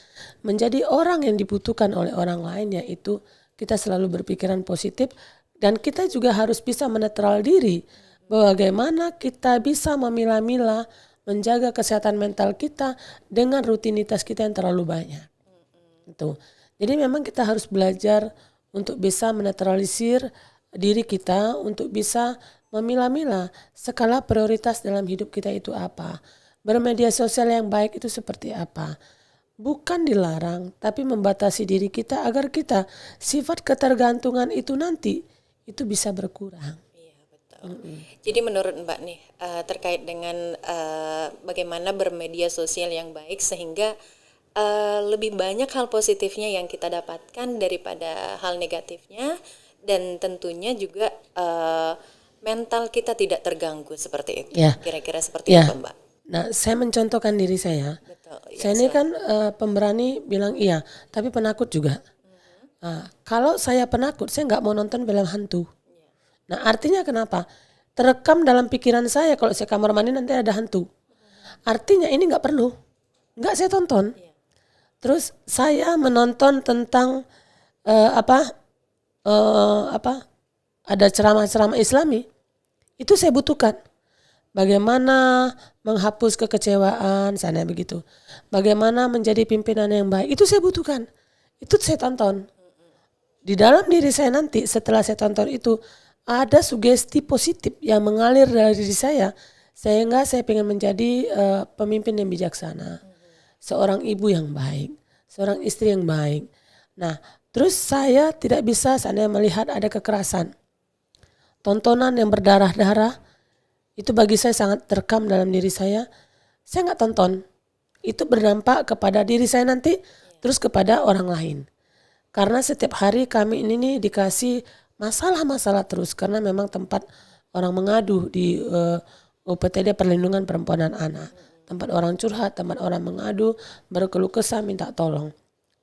menjadi orang yang dibutuhkan oleh orang lain, yaitu kita selalu berpikiran positif dan kita juga harus bisa menetral diri. Bagaimana kita bisa memilah-milah, menjaga kesehatan mental kita dengan rutinitas kita yang terlalu banyak. Itu. Jadi memang kita harus belajar untuk bisa menetralisir diri kita, untuk bisa memilah-milah skala prioritas dalam hidup kita itu apa. Bermedia sosial yang baik itu seperti apa. Bukan dilarang, tapi membatasi diri kita agar kita sifat ketergantungan itu nanti itu bisa berkurang. Iya, betul. Jadi menurut Mbak nih, terkait dengan bagaimana bermedia sosial yang baik sehingga lebih banyak hal positifnya yang kita dapatkan daripada hal negatifnya, dan tentunya juga mental kita tidak terganggu seperti itu. Ya. Kira-kira seperti apa Mbak? Nah, saya mencontohkan diri saya. Betul. Saya ini kan pemberani bilang iya, tapi penakut juga. Nah, kalau saya penakut, saya nggak mau nonton film hantu. Nah, artinya kenapa? Terekam dalam pikiran saya kalau saya kamar mandi nanti ada hantu. Artinya ini nggak perlu, nggak saya tonton. Terus saya menonton tentang ada ceramah-ceramah Islami, itu saya butuhkan. Bagaimana menghapus kekecewaan, sana begitu. Bagaimana menjadi pimpinan yang baik, itu saya butuhkan. Itu saya tonton. Di dalam diri saya nanti setelah saya tonton itu, ada sugesti positif yang mengalir dari diri saya. Sehingga saya ingin menjadi pemimpin yang bijaksana. Seorang ibu yang baik. Seorang istri yang baik. Nah, terus saya tidak bisa saya melihat ada kekerasan. Tontonan yang berdarah-darah, itu bagi saya sangat terekam dalam diri saya. Saya nggak tonton. Itu berdampak kepada diri saya nanti, terus kepada orang lain. Karena setiap hari kami ini nih dikasih masalah-masalah terus karena memang tempat orang mengadu di UPTD Perlindungan Perempuan dan Anak. Tempat orang curhat, tempat orang mengadu, berkeluh kesah, minta tolong.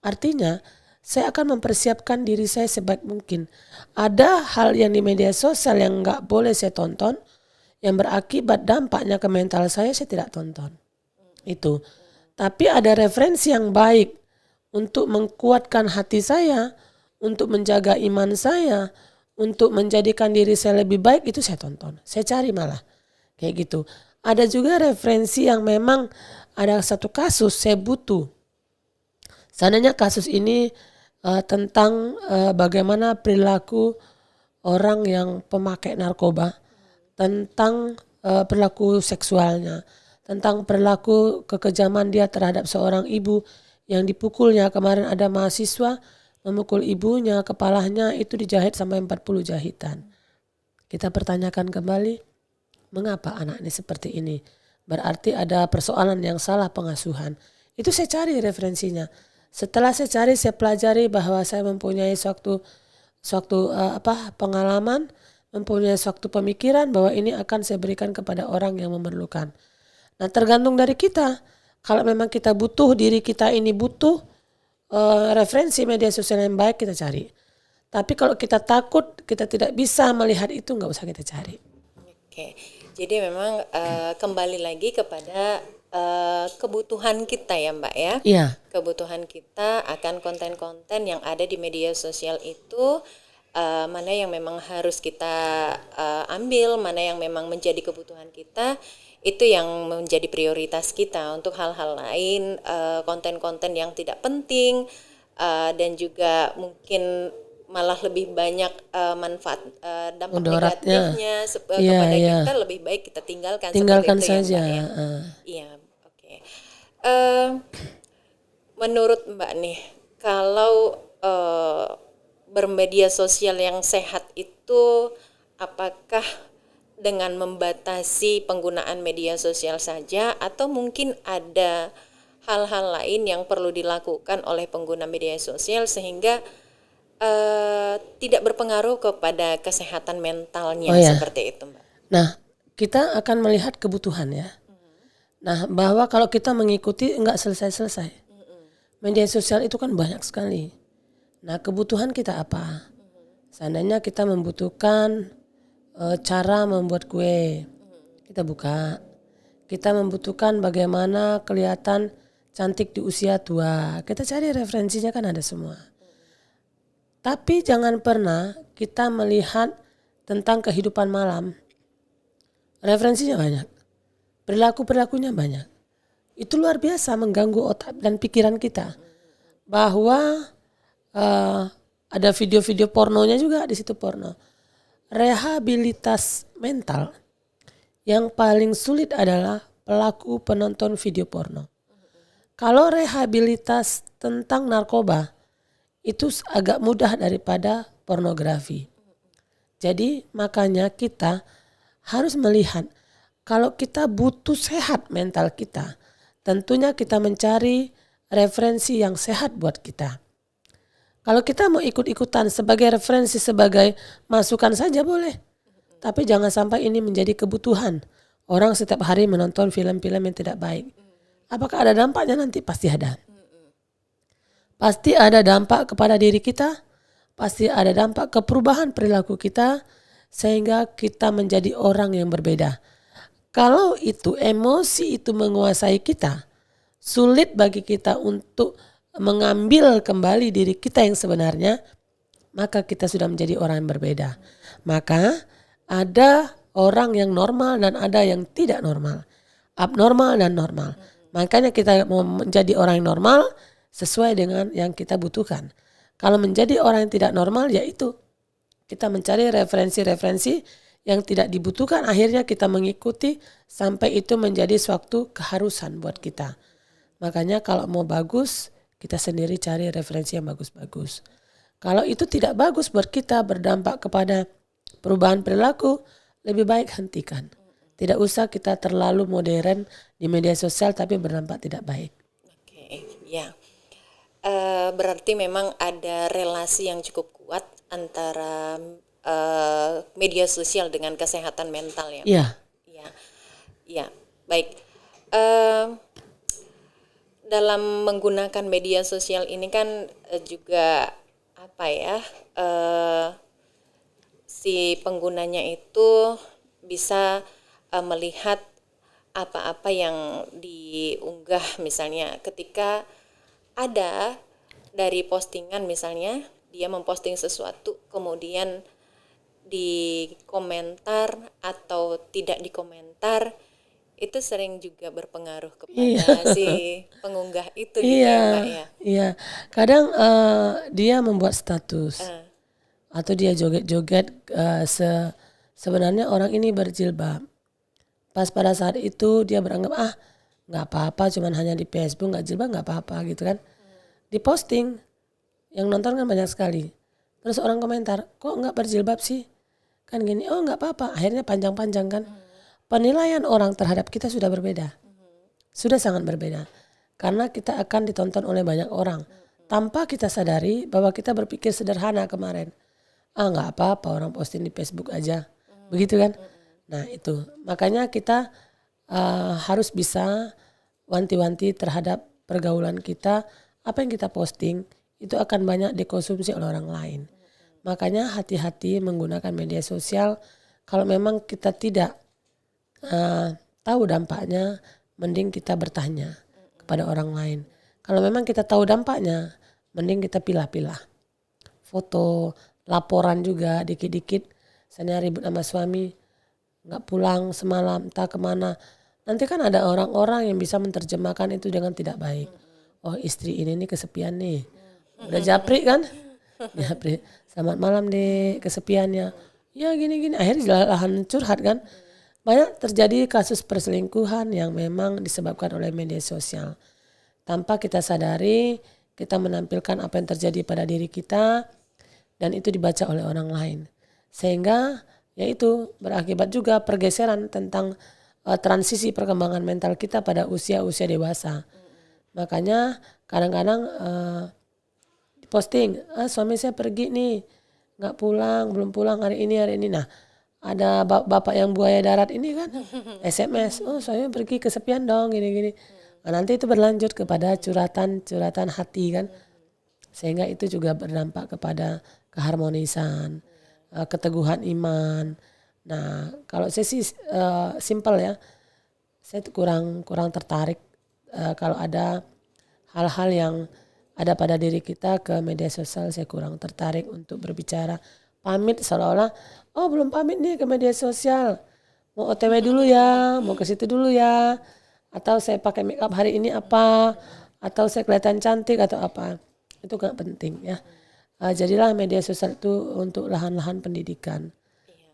Artinya saya akan mempersiapkan diri saya sebaik mungkin. Ada hal yang di media sosial yang nggak boleh saya tonton, yang berakibat dampaknya ke mental saya tidak tonton. Itu. Tapi ada referensi yang baik untuk menguatkan hati saya, untuk menjaga iman saya, untuk menjadikan diri saya lebih baik, itu saya tonton. Saya cari malah. Kayak gitu. Ada juga referensi yang memang ada satu kasus saya butuh. Seandainya kasus ini tentang bagaimana perilaku orang yang pemakai narkoba, tentang perilaku seksualnya, tentang perilaku kekejaman dia terhadap seorang ibu yang dipukulnya. Kemarin ada mahasiswa memukul ibunya, kepalanya itu dijahit sampai 40 jahitan. Kita pertanyakan kembali, mengapa anak ini seperti ini? Berarti ada persoalan yang salah pengasuhan. Itu saya cari referensinya. Setelah saya cari, saya pelajari bahwa saya mempunyai suatu pengalaman, mempunyai suatu pemikiran bahwa ini akan saya berikan kepada orang yang memerlukan. Nah, tergantung dari kita. Kalau memang kita butuh, diri kita ini butuh referensi media sosial yang baik, kita cari. Tapi kalau kita takut, kita tidak bisa melihat itu, nggak usah kita cari. Oke, jadi memang kembali lagi kepada kebutuhan kita ya Mbak ya. Iya. Kebutuhan kita akan konten-konten yang ada di media sosial itu, mana yang memang harus kita ambil, mana yang memang menjadi kebutuhan kita, itu yang menjadi prioritas kita. Untuk hal-hal lain, konten-konten yang tidak penting dan juga mungkin malah lebih banyak manfaat dampak Mudaratnya. negatifnya kepada kita, lebih baik kita tinggalkan seperti itu saja. ya Mbak ya. Iya, oke. Menurut Mbak nih, kalau bermedia sosial yang sehat itu apakah dengan membatasi penggunaan media sosial saja, atau mungkin ada hal-hal lain yang perlu dilakukan oleh pengguna media sosial sehingga tidak berpengaruh kepada kesehatan mentalnya seperti itu Mbak? Nah, kita akan melihat kebutuhan ya. Nah, bahwa kalau kita mengikuti enggak selesai-selesai. Media sosial itu kan banyak sekali. Nah, kebutuhan kita apa? Seandainya kita membutuhkan cara membuat kue, kita buka. Kita membutuhkan bagaimana kelihatan cantik di usia tua, kita cari referensinya, kan ada semua. Tapi jangan pernah kita melihat tentang kehidupan malam. Referensinya banyak, perilakunya banyak. Itu luar biasa mengganggu otak dan pikiran kita. Bahwa ada video-video pornonya juga di situ, porno. Rehabilitas mental yang paling sulit adalah pelaku penonton video porno. Kalau rehabilitas tentang narkoba itu agak mudah daripada pornografi. Jadi makanya kita harus melihat kalau kita butuh sehat mental kita, tentunya kita mencari referensi yang sehat buat kita. Kalau kita mau ikut-ikutan sebagai referensi, sebagai masukan saja boleh. Tapi jangan sampai ini menjadi kebutuhan. Orang setiap hari menonton film-film yang tidak baik. Apakah ada dampaknya nanti? Pasti ada. Pasti ada dampak kepada diri kita. Pasti ada dampak ke perubahan perilaku kita. Sehingga kita menjadi orang yang berbeda. Kalau itu emosi itu menguasai kita, sulit bagi kita untuk mengambil kembali diri kita yang sebenarnya, maka kita sudah menjadi orang yang berbeda. Maka ada orang yang normal dan ada yang tidak normal, abnormal dan normal. Makanya kita mau menjadi orang yang normal sesuai dengan yang kita butuhkan. Kalau menjadi orang yang tidak normal, yaitu kita mencari referensi-referensi yang tidak dibutuhkan, akhirnya kita mengikuti sampai itu menjadi suatu keharusan buat kita. Makanya kalau mau bagus, kita sendiri cari referensi yang bagus-bagus. Kalau itu tidak bagus buat kita, berdampak kepada perubahan perilaku, lebih baik hentikan. Tidak usah kita terlalu modern di media sosial tapi berdampak tidak baik. Oke, ya. berarti memang ada relasi yang cukup kuat antara media sosial dengan kesehatan mental ya, Mbak? Iya, Iya, iya, baik. Eh, dalam menggunakan media sosial ini kan juga apa ya? eh, si penggunanya itu bisa melihat apa-apa yang diunggah, misalnya ketika ada dari postingan, misalnya dia memposting sesuatu kemudian di komentar atau tidak di komentar, itu sering juga berpengaruh iya, kepada si pengunggah itu gitu iya, ya, Mbak ya. iya. Kadang dia membuat status Eh, atau dia joget-joget sebenarnya orang ini berjilbab. Pas pada saat itu dia beranggap nggak apa-apa, cuman hanya di Facebook nggak jilbab nggak apa-apa gitu kan. Diposting, yang nonton kan banyak sekali. Terus orang komentar, kok nggak berjilbab sih? Kan gini, oh nggak apa-apa. Akhirnya panjang-panjang kan. Penilaian orang terhadap kita sudah berbeda. Sudah sangat berbeda. Karena kita akan ditonton oleh banyak orang. Tanpa kita sadari bahwa kita berpikir sederhana kemarin. Nggak apa-apa orang posting di Facebook aja. Begitu kan? Nah itu. Makanya kita harus bisa wanti-wanti terhadap pergaulan kita. Apa yang kita posting itu akan banyak dikonsumsi oleh orang lain. Makanya hati-hati menggunakan media sosial. Kalau memang kita tidak tahu dampaknya, mending kita bertanya kepada orang lain. Kalau memang kita tahu dampaknya, mending kita pilah-pilah. Foto, laporan juga dikit-dikit. Saya ribut sama suami, nggak pulang semalam, entah kemana. Nanti kan ada orang-orang yang bisa menerjemahkan itu dengan tidak baik. Oh istri ini nih kesepian nih. Udah japri kan? Japri. Selamat malam deh, kesepiannya. Ya gini-gini. Akhirnya lahan curhat kan. Banyak terjadi kasus perselingkuhan yang memang disebabkan oleh media sosial. Tanpa kita sadari, kita menampilkan apa yang terjadi pada diri kita dan itu dibaca oleh orang lain. Sehingga yaitu berakibat juga pergeseran tentang transisi perkembangan mental kita pada usia-usia dewasa. Makanya kadang-kadang posting, suami saya pergi nih, nggak pulang, belum pulang hari ini. Nah, ada bapak yang buaya darat ini kan, SMS, oh saya pergi kesepian dong, gini-gini. Nah, nanti itu berlanjut kepada curhatan hati kan, sehingga itu juga berdampak kepada keharmonisan, keteguhan iman. Nah, kalau saya sih simple ya, saya tuh kurang tertarik kalau ada hal-hal yang ada pada diri kita ke media sosial. Saya kurang tertarik untuk berbicara, pamit seolah-olah oh belum pamit nih ke media sosial, mau OTW dulu ya, mau ke situ dulu ya, atau saya pakai make up hari ini apa, atau saya kelihatan cantik atau apa, itu gak penting ya. Jadilah media sosial itu untuk lahan-lahan pendidikan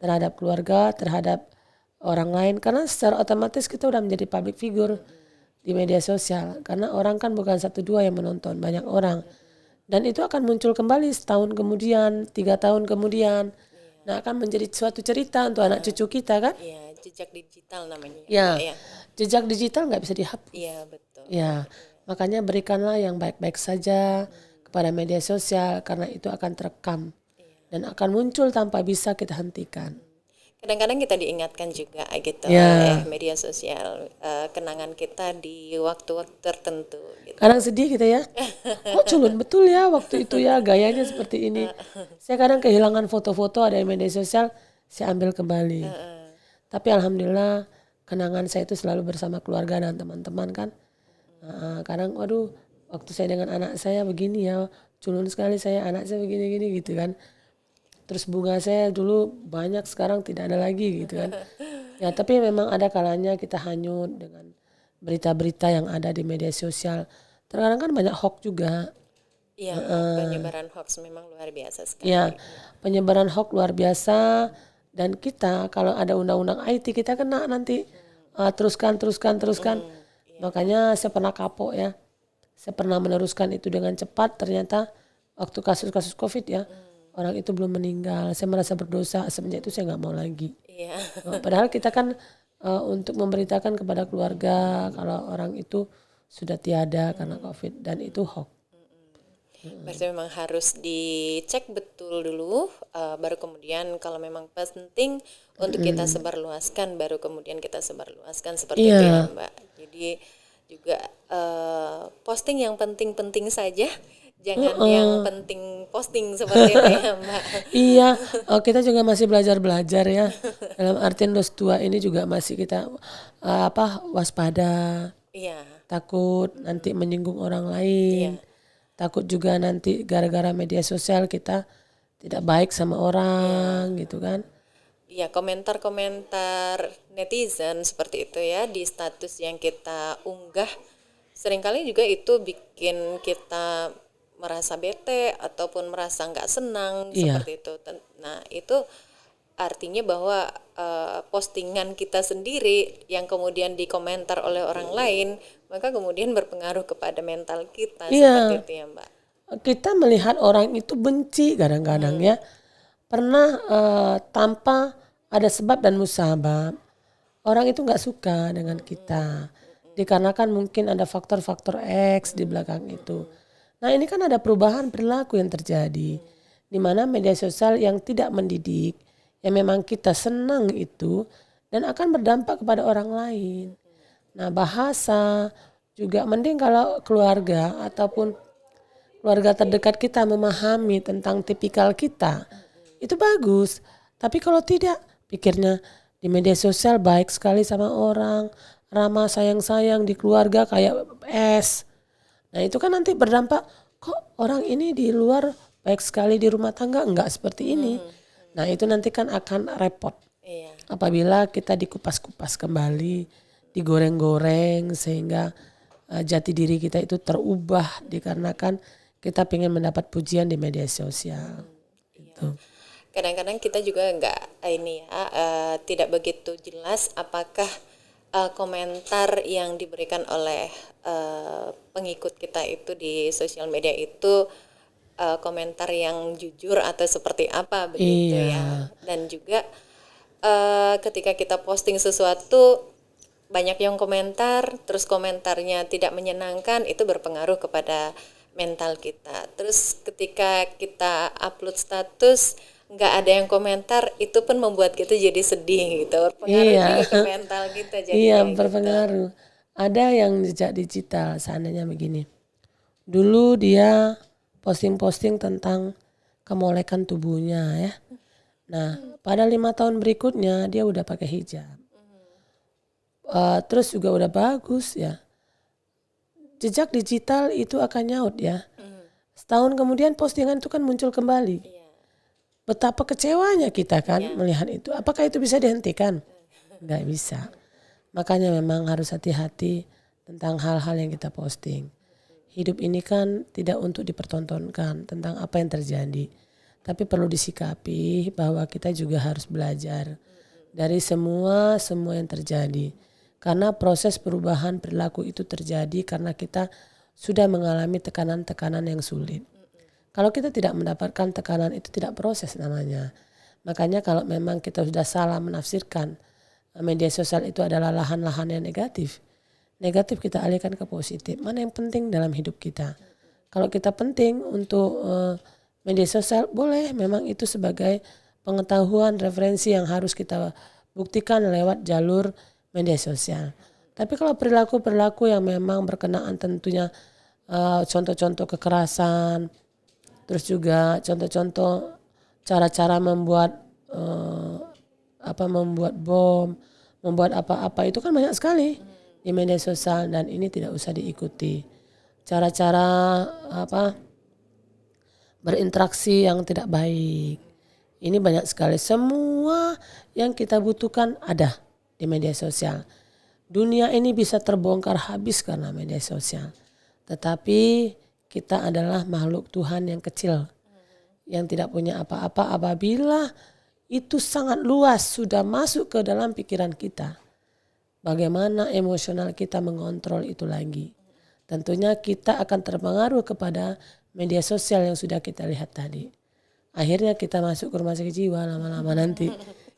terhadap keluarga, terhadap orang lain, karena secara otomatis kita udah menjadi public figure di media sosial, karena orang kan bukan 1-2 yang menonton, banyak orang, dan itu akan muncul kembali setahun kemudian, 3 tahun kemudian. Nah akan menjadi suatu cerita untuk anak cucu kita kan. Iya, jejak digital namanya ya, Ya, Mbak ya. jejak digital nggak bisa dihapus. Iya, betul. Ya, makanya berikanlah yang baik-baik saja kepada media sosial, karena itu akan terekam dan akan muncul tanpa bisa kita hentikan. Kadang-kadang kita diingatkan juga gitu Ya, oleh media sosial, kenangan kita di waktu-waktu tertentu gitu. kadang sedih kita ya. Kok culun betul ya waktu itu ya, gayanya seperti ini. Saya kadang kehilangan foto-foto ada di media sosial, saya ambil kembali. Tapi alhamdulillah kenangan saya itu selalu bersama keluarga dan teman-teman kan. Kadang waduh waktu saya dengan anak saya begini ya, culun sekali saya, anak saya begini-gini gitu kan. Terus bunga saya dulu banyak, sekarang tidak ada lagi gitu kan. Ya tapi memang ada kalanya kita hanyut dengan berita-berita yang ada di media sosial. Terkadang kan banyak hoax juga. Iya, penyebaran hoax memang luar biasa sekali. Ya, penyebaran hoax luar biasa, dan kita kalau ada undang-undang IT kita kena nanti. Teruskan. Makanya saya pernah kapok ya. Saya pernah meneruskan itu dengan cepat, ternyata waktu kasus-kasus COVID ya, orang itu belum meninggal. Saya merasa berdosa, semenjak itu saya nggak mau lagi. Iya. Padahal kita kan untuk memberitakan kepada keluarga kalau orang itu sudah tiada karena COVID, dan itu hoax. Berarti memang harus dicek betul dulu, baru kemudian kalau memang penting untuk kita sebarluaskan, baru kemudian kita sebarluaskan seperti itu ya Iya, Mbak. Jadi juga posting yang penting-penting saja, jangan yang heeh. penting posting seperti itu ya Mbak. Iya, kita juga masih belajar-belajar ya. Dalam artian dos tua ini juga masih kita waspada, Iya, takut nanti menyinggung orang lain, iya, takut juga nanti gara-gara media sosial kita tidak baik sama iya. orang gitu kan. Iya, komentar-komentar netizen seperti itu ya di status yang kita unggah seringkali juga itu bikin kita merasa bete ataupun merasa nggak senang Iya, seperti itu. Nah, itu artinya bahwa postingan kita sendiri yang kemudian dikomentar oleh orang lain, maka kemudian berpengaruh kepada mental kita seperti iya. itu ya, Mbak. Kita melihat orang itu benci kadang-kadang ya. Pernah tanpa ada sebab dan musabab. Orang itu nggak suka dengan kita. Dikarenakan mungkin ada faktor-faktor X di belakang itu. Nah ini kan ada perubahan perilaku yang terjadi. Di mana media sosial yang tidak mendidik, yang memang kita senang itu, dan akan berdampak kepada orang lain. Nah bahasa juga mending kalau keluarga ataupun keluarga terdekat kita memahami tentang tipikal kita, itu bagus. Tapi kalau tidak, pikirnya di media sosial baik sekali sama orang, ramah sayang-sayang di keluarga kayak es. Nah itu kan nanti berdampak, kok orang ini di luar baik sekali di rumah tangga, enggak seperti ini. Nah itu nanti kan akan repot. Iya. Apabila kita dikupas-kupas kembali, digoreng-goreng sehingga jati diri kita itu terubah dikarenakan kita ingin mendapat pujian di media sosial. Iya. Gitu. Kadang-kadang kita juga nggak ini ya tidak begitu jelas apakah komentar yang diberikan oleh pengikut kita itu di sosial media itu komentar yang jujur atau seperti apa begitu Iya, ya. Dan juga ketika kita posting sesuatu banyak yang komentar, terus komentarnya tidak menyenangkan, itu berpengaruh kepada mental kita. Terus ketika kita upload status, nggak ada yang komentar, itu pun membuat kita jadi sedih gitu. Berpengaruh iya, juga ke mental kita iya jadinya gitu. berpengaruh. Ada yang jejak digital, seandainya begini. Dulu dia posting-posting tentang kemolekan tubuhnya ya. Nah, pada 5 tahun berikutnya dia udah pakai hijab. Terus juga udah bagus ya. Jejak digital itu akan nyaut ya. Setahun kemudian postingan itu kan muncul kembali. Iya, Betapa kecewanya kita kan iya, melihat itu. Apakah itu bisa dihentikan? Nggak bisa. Makanya memang harus hati-hati tentang hal-hal yang kita posting. Hidup ini kan tidak untuk dipertontonkan tentang apa yang terjadi. Tapi perlu disikapi bahwa kita juga harus belajar dari semua yang terjadi. Karena proses perubahan perilaku itu terjadi karena kita sudah mengalami tekanan-tekanan yang sulit. Kalau kita tidak mendapatkan tekanan itu tidak proses namanya. Makanya kalau memang kita sudah salah menafsirkan media sosial itu adalah lahan-lahan yang negatif. Negatif kita alihkan ke positif. Mana yang penting dalam hidup kita. Kalau kita penting untuk media sosial, boleh memang itu sebagai pengetahuan referensi yang harus kita buktikan lewat jalur media sosial. Tapi kalau perilaku-perilaku yang memang berkenaan tentunya contoh-contoh kekerasan, terus juga contoh-contoh cara-cara membuat membuat bom, membuat apa-apa itu kan banyak sekali di media sosial dan ini tidak usah diikuti. Cara-cara berinteraksi yang tidak baik. Ini banyak sekali. Semua yang kita butuhkan ada di media sosial. Dunia ini bisa terbongkar habis karena media sosial. Tetapi kita adalah makhluk Tuhan yang kecil. Yang tidak punya apa-apa apabila itu sangat luas sudah masuk ke dalam pikiran kita. Bagaimana emosional kita mengontrol itu lagi. Tentunya kita akan terpengaruh kepada media sosial yang sudah kita lihat tadi. Akhirnya kita masuk ke rumah sakit jiwa lama-lama nanti.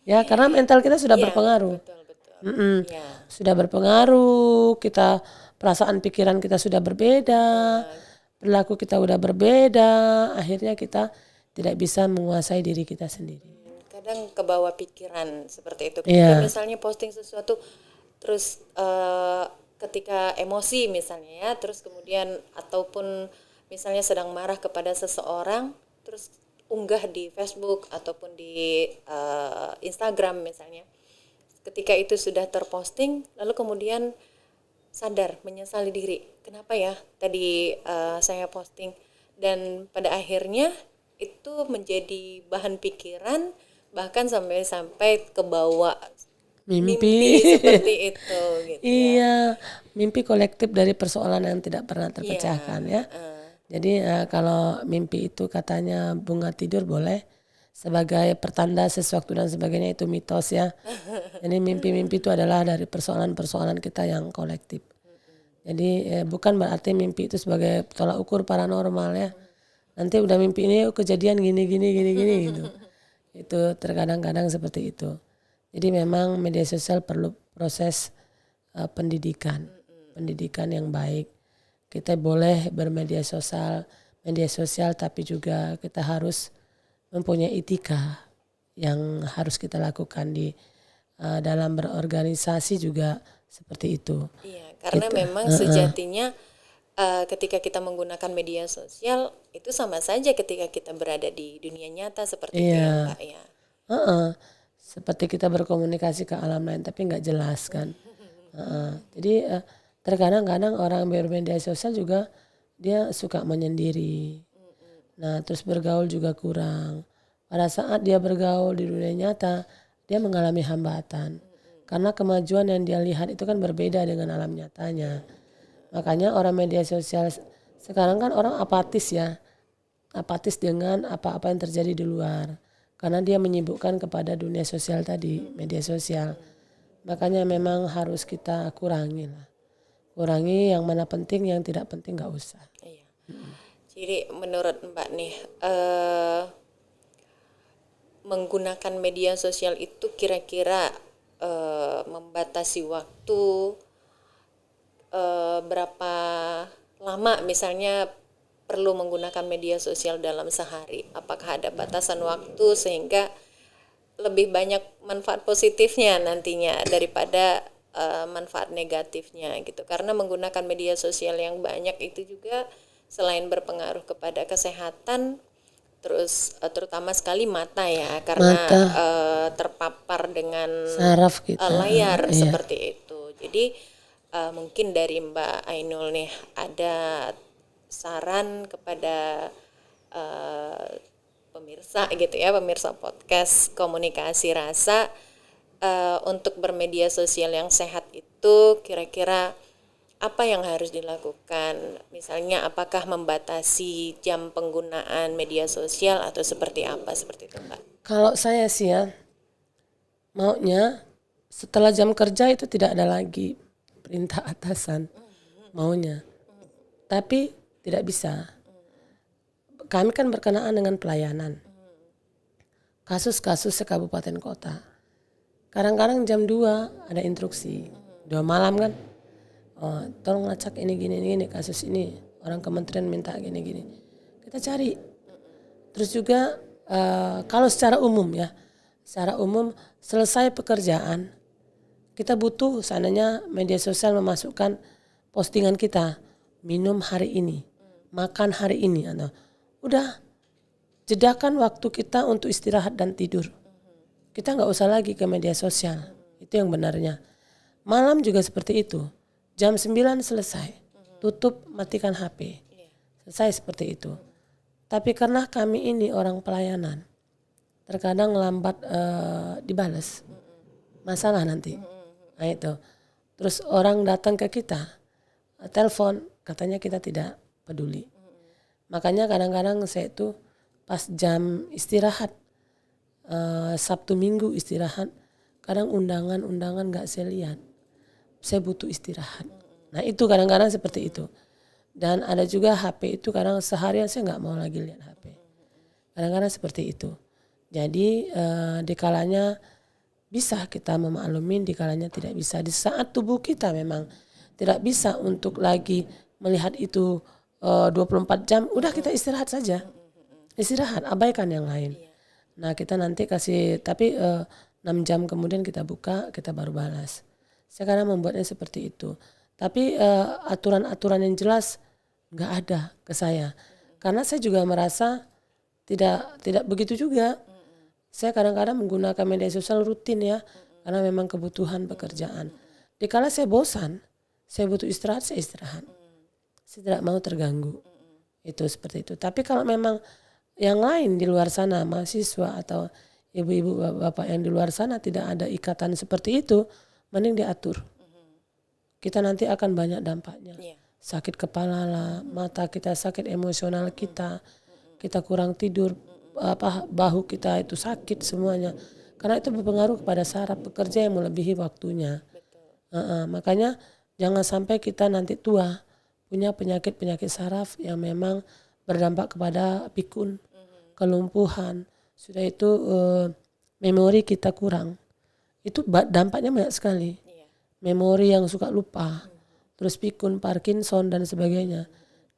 Ya, karena mental kita sudah iya, berpengaruh. betul betul. Mm-mm. Iya, Sudah berpengaruh, kita perasaan pikiran kita sudah berbeda. perilaku kita udah berbeda, akhirnya kita tidak bisa menguasai diri kita sendiri. Kadang kebawa pikiran seperti itu. Iya. Ketika misalnya posting sesuatu, terus ketika emosi misalnya ya, terus kemudian ataupun misalnya sedang marah kepada seseorang, terus unggah di Facebook ataupun di Instagram misalnya. Ketika itu sudah terposting, lalu kemudian sadar, menyesali diri. Kenapa ya tadi saya posting? Dan pada akhirnya itu menjadi bahan pikiran, bahkan sampai ke bawah mimpi seperti itu gitu ya. Iya, mimpi kolektif dari persoalan yang tidak pernah terpecahkan ya. Jadi kalau mimpi itu katanya bunga tidur boleh sebagai pertanda sesuatu dan sebagainya, itu mitos ya. Jadi mimpi-mimpi itu adalah dari persoalan-persoalan kita yang kolektif. Jadi bukan berarti mimpi itu sebagai tolak ukur paranormal ya. Nanti udah mimpi ini kejadian gini gitu. Itu terkadang-kadang seperti itu. Jadi memang media sosial perlu proses pendidikan yang baik. Kita boleh bermedia media sosial, tapi juga kita harus mempunyai etika yang harus kita lakukan di dalam berorganisasi juga seperti itu. Iya, karena Gitu. memang sejatinya ketika kita menggunakan media sosial itu sama saja ketika kita berada di dunia nyata seperti itu ya Mbak ya. Seperti kita berkomunikasi ke alam lain tapi nggak jelas kan. Jadi terkadang-kadang orang bermedia sosial juga dia suka menyendiri. Nah terus bergaul juga kurang. Pada saat dia bergaul di dunia nyata dia mengalami hambatan. Karena kemajuan yang dia lihat itu kan berbeda dengan alam nyatanya. Makanya orang media sosial sekarang kan orang apatis ya. Apatis dengan apa-apa yang terjadi di luar. Karena dia menyibukkan kepada dunia sosial tadi, media sosial. Makanya memang harus kita kurangi lah. Kurangi yang mana penting, yang tidak penting nggak usah. Iya. Jadi menurut Mbak nih, menggunakan media sosial itu kira-kira membatasi waktu berapa lama misalnya perlu menggunakan media sosial dalam sehari? Apakah ada batasan waktu sehingga lebih banyak manfaat positifnya nantinya daripada manfaat negatifnya gitu? Karena menggunakan media sosial yang banyak itu juga selain berpengaruh kepada kesehatan, terus terutama sekali mata ya, karena terpapar dengan saraf kita. layar seperti itu. Jadi mungkin dari Mbak Ainul nih ada saran kepada pemirsa gitu ya, pemirsa podcast Komunikasi Rasa untuk bermedia sosial yang sehat itu kira-kira apa yang harus dilakukan? Misalnya apakah membatasi jam penggunaan media sosial atau seperti apa seperti itu Mbak? Kalau saya sih ya maunya setelah jam kerja itu tidak ada lagi perintah atasan maunya. Tapi tidak bisa. Kami kan berkenaan dengan pelayanan. Kasus-kasus sekabupaten kota. Kadang-kadang jam 2 ada instruksi. 2 malam kan. Oh, tolong lacak ini gini kasus ini. Orang kementerian minta gini. Kita cari. Terus juga kalau secara umum ya. Secara umum selesai pekerjaan. Kita butuh seandainya media sosial memasukkan postingan kita. Minum hari ini. Makan hari ini. Udah. Jedakan waktu kita untuk istirahat dan tidur. Kita nggak usah lagi ke media sosial. Itu yang benarnya. Malam juga seperti itu. Jam 9 selesai. Tutup, matikan HP. Selesai seperti itu. Tapi karena kami ini orang pelayanan. Terkadang lambat dibalas. Masalah nanti. Nah itu. Terus orang datang ke kita. Telepon. Katanya kita tidak peduli. Makanya kadang-kadang saya itu pas jam istirahat. Sabtu Minggu istirahat. Kadang undangan gak saya lihat. Saya butuh istirahat. Nah itu kadang-kadang seperti itu. Dan ada juga HP itu kadang seharian saya gak mau lagi lihat HP. Kadang-kadang seperti itu. Jadi dikalanya bisa kita memaklumin, dikalanya tidak bisa. Di saat tubuh kita memang tidak bisa untuk lagi melihat itu 24 jam, udah kita istirahat saja. Istirahat, abaikan yang lain. Nah kita nanti kasih, tapi 6 jam kemudian kita buka, kita baru balas. Saya kadang membuatnya seperti itu. Tapi aturan-aturan yang jelas nggak ada ke saya. Karena saya juga merasa tidak begitu juga. Saya kadang-kadang menggunakan media sosial rutin ya, karena memang kebutuhan pekerjaan. Dikala saya bosan, saya butuh istirahat, saya istirahat. Saya tidak mau terganggu. Itu seperti itu. Tapi kalau memang yang lain di luar sana, mahasiswa atau ibu-ibu bapak yang di luar sana tidak ada ikatan seperti itu, mending diatur. Kita nanti akan banyak dampaknya. Sakit kepala lah, mata kita sakit, emosional kita kurang tidur, bahu kita itu sakit semuanya. Karena itu berpengaruh kepada saraf pekerja yang melebihi waktunya. Makanya jangan sampai kita nanti tua punya penyakit-penyakit saraf yang memang berdampak kepada pikun, kelumpuhan. Sudah itu memori kita kurang. Itu dampaknya banyak sekali. Memori yang suka lupa, terus pikun, Parkinson dan sebagainya.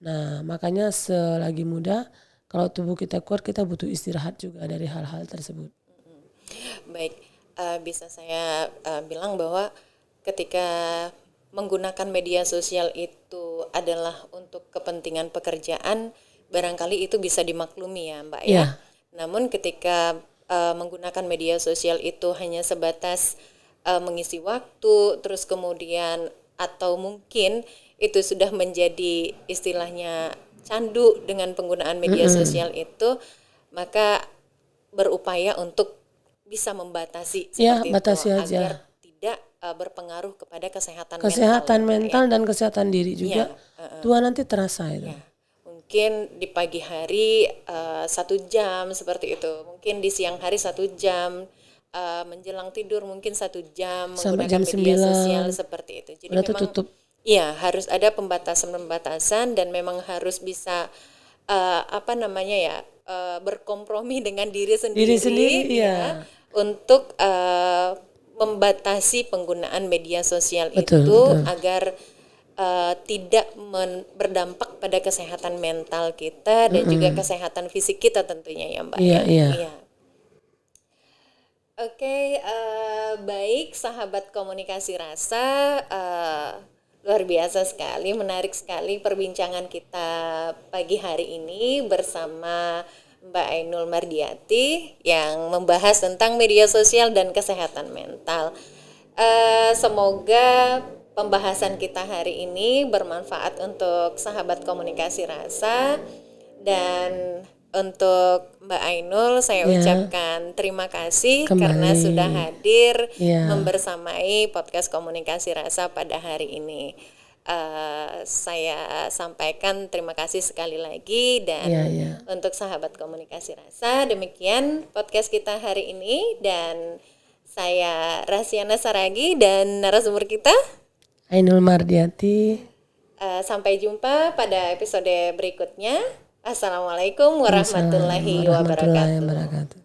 Nah makanya selagi muda, kalau tubuh kita kuat, kita butuh istirahat juga dari hal-hal tersebut. Baik, bisa saya bilang bahwa ketika menggunakan media sosial itu adalah untuk kepentingan pekerjaan, barangkali itu bisa dimaklumi ya Mbak ya. Namun ketika menggunakan media sosial itu hanya sebatas mengisi waktu, terus kemudian atau mungkin itu sudah menjadi istilahnya candu dengan penggunaan media sosial itu, maka berupaya untuk bisa membatasi seperti batasi itu aja. agar tidak berpengaruh kepada kesehatan mental dan kesehatan diri juga. Tua nanti terasa itu. Mungkin di pagi hari 1 jam seperti itu, mungkin di siang hari 1 jam, menjelang tidur mungkin 1 jam sampai menggunakan jam media 9, sosial seperti itu. Jadi udah memang tutup. Iya, harus ada pembatasan dan memang harus bisa berkompromi dengan diri sendiri ya, untuk membatasi penggunaan media sosial betul. Agar tidak berdampak pada kesehatan mental kita dan juga kesehatan fisik kita tentunya ya Mbak. Iya. Oke, baik sahabat komunikasi rasa, luar biasa sekali, menarik sekali perbincangan kita pagi hari ini bersama Mbak Ainul Mardiati yang membahas tentang media sosial dan kesehatan mental. Semoga pembahasan kita hari ini bermanfaat untuk sahabat komunikasi rasa, dan untuk Mbak Ainul saya ucapkan terima kasih karena sudah hadir membersamai podcast komunikasi rasa pada hari ini. Saya sampaikan terima kasih sekali lagi, dan untuk sahabat komunikasi rasa, demikian podcast kita hari ini, dan saya Rasyana Saragi dan narasumber kita Ainul Mardiati. Sampai jumpa pada episode berikutnya. Assalamualaikum warahmatullahi wabarakatuh.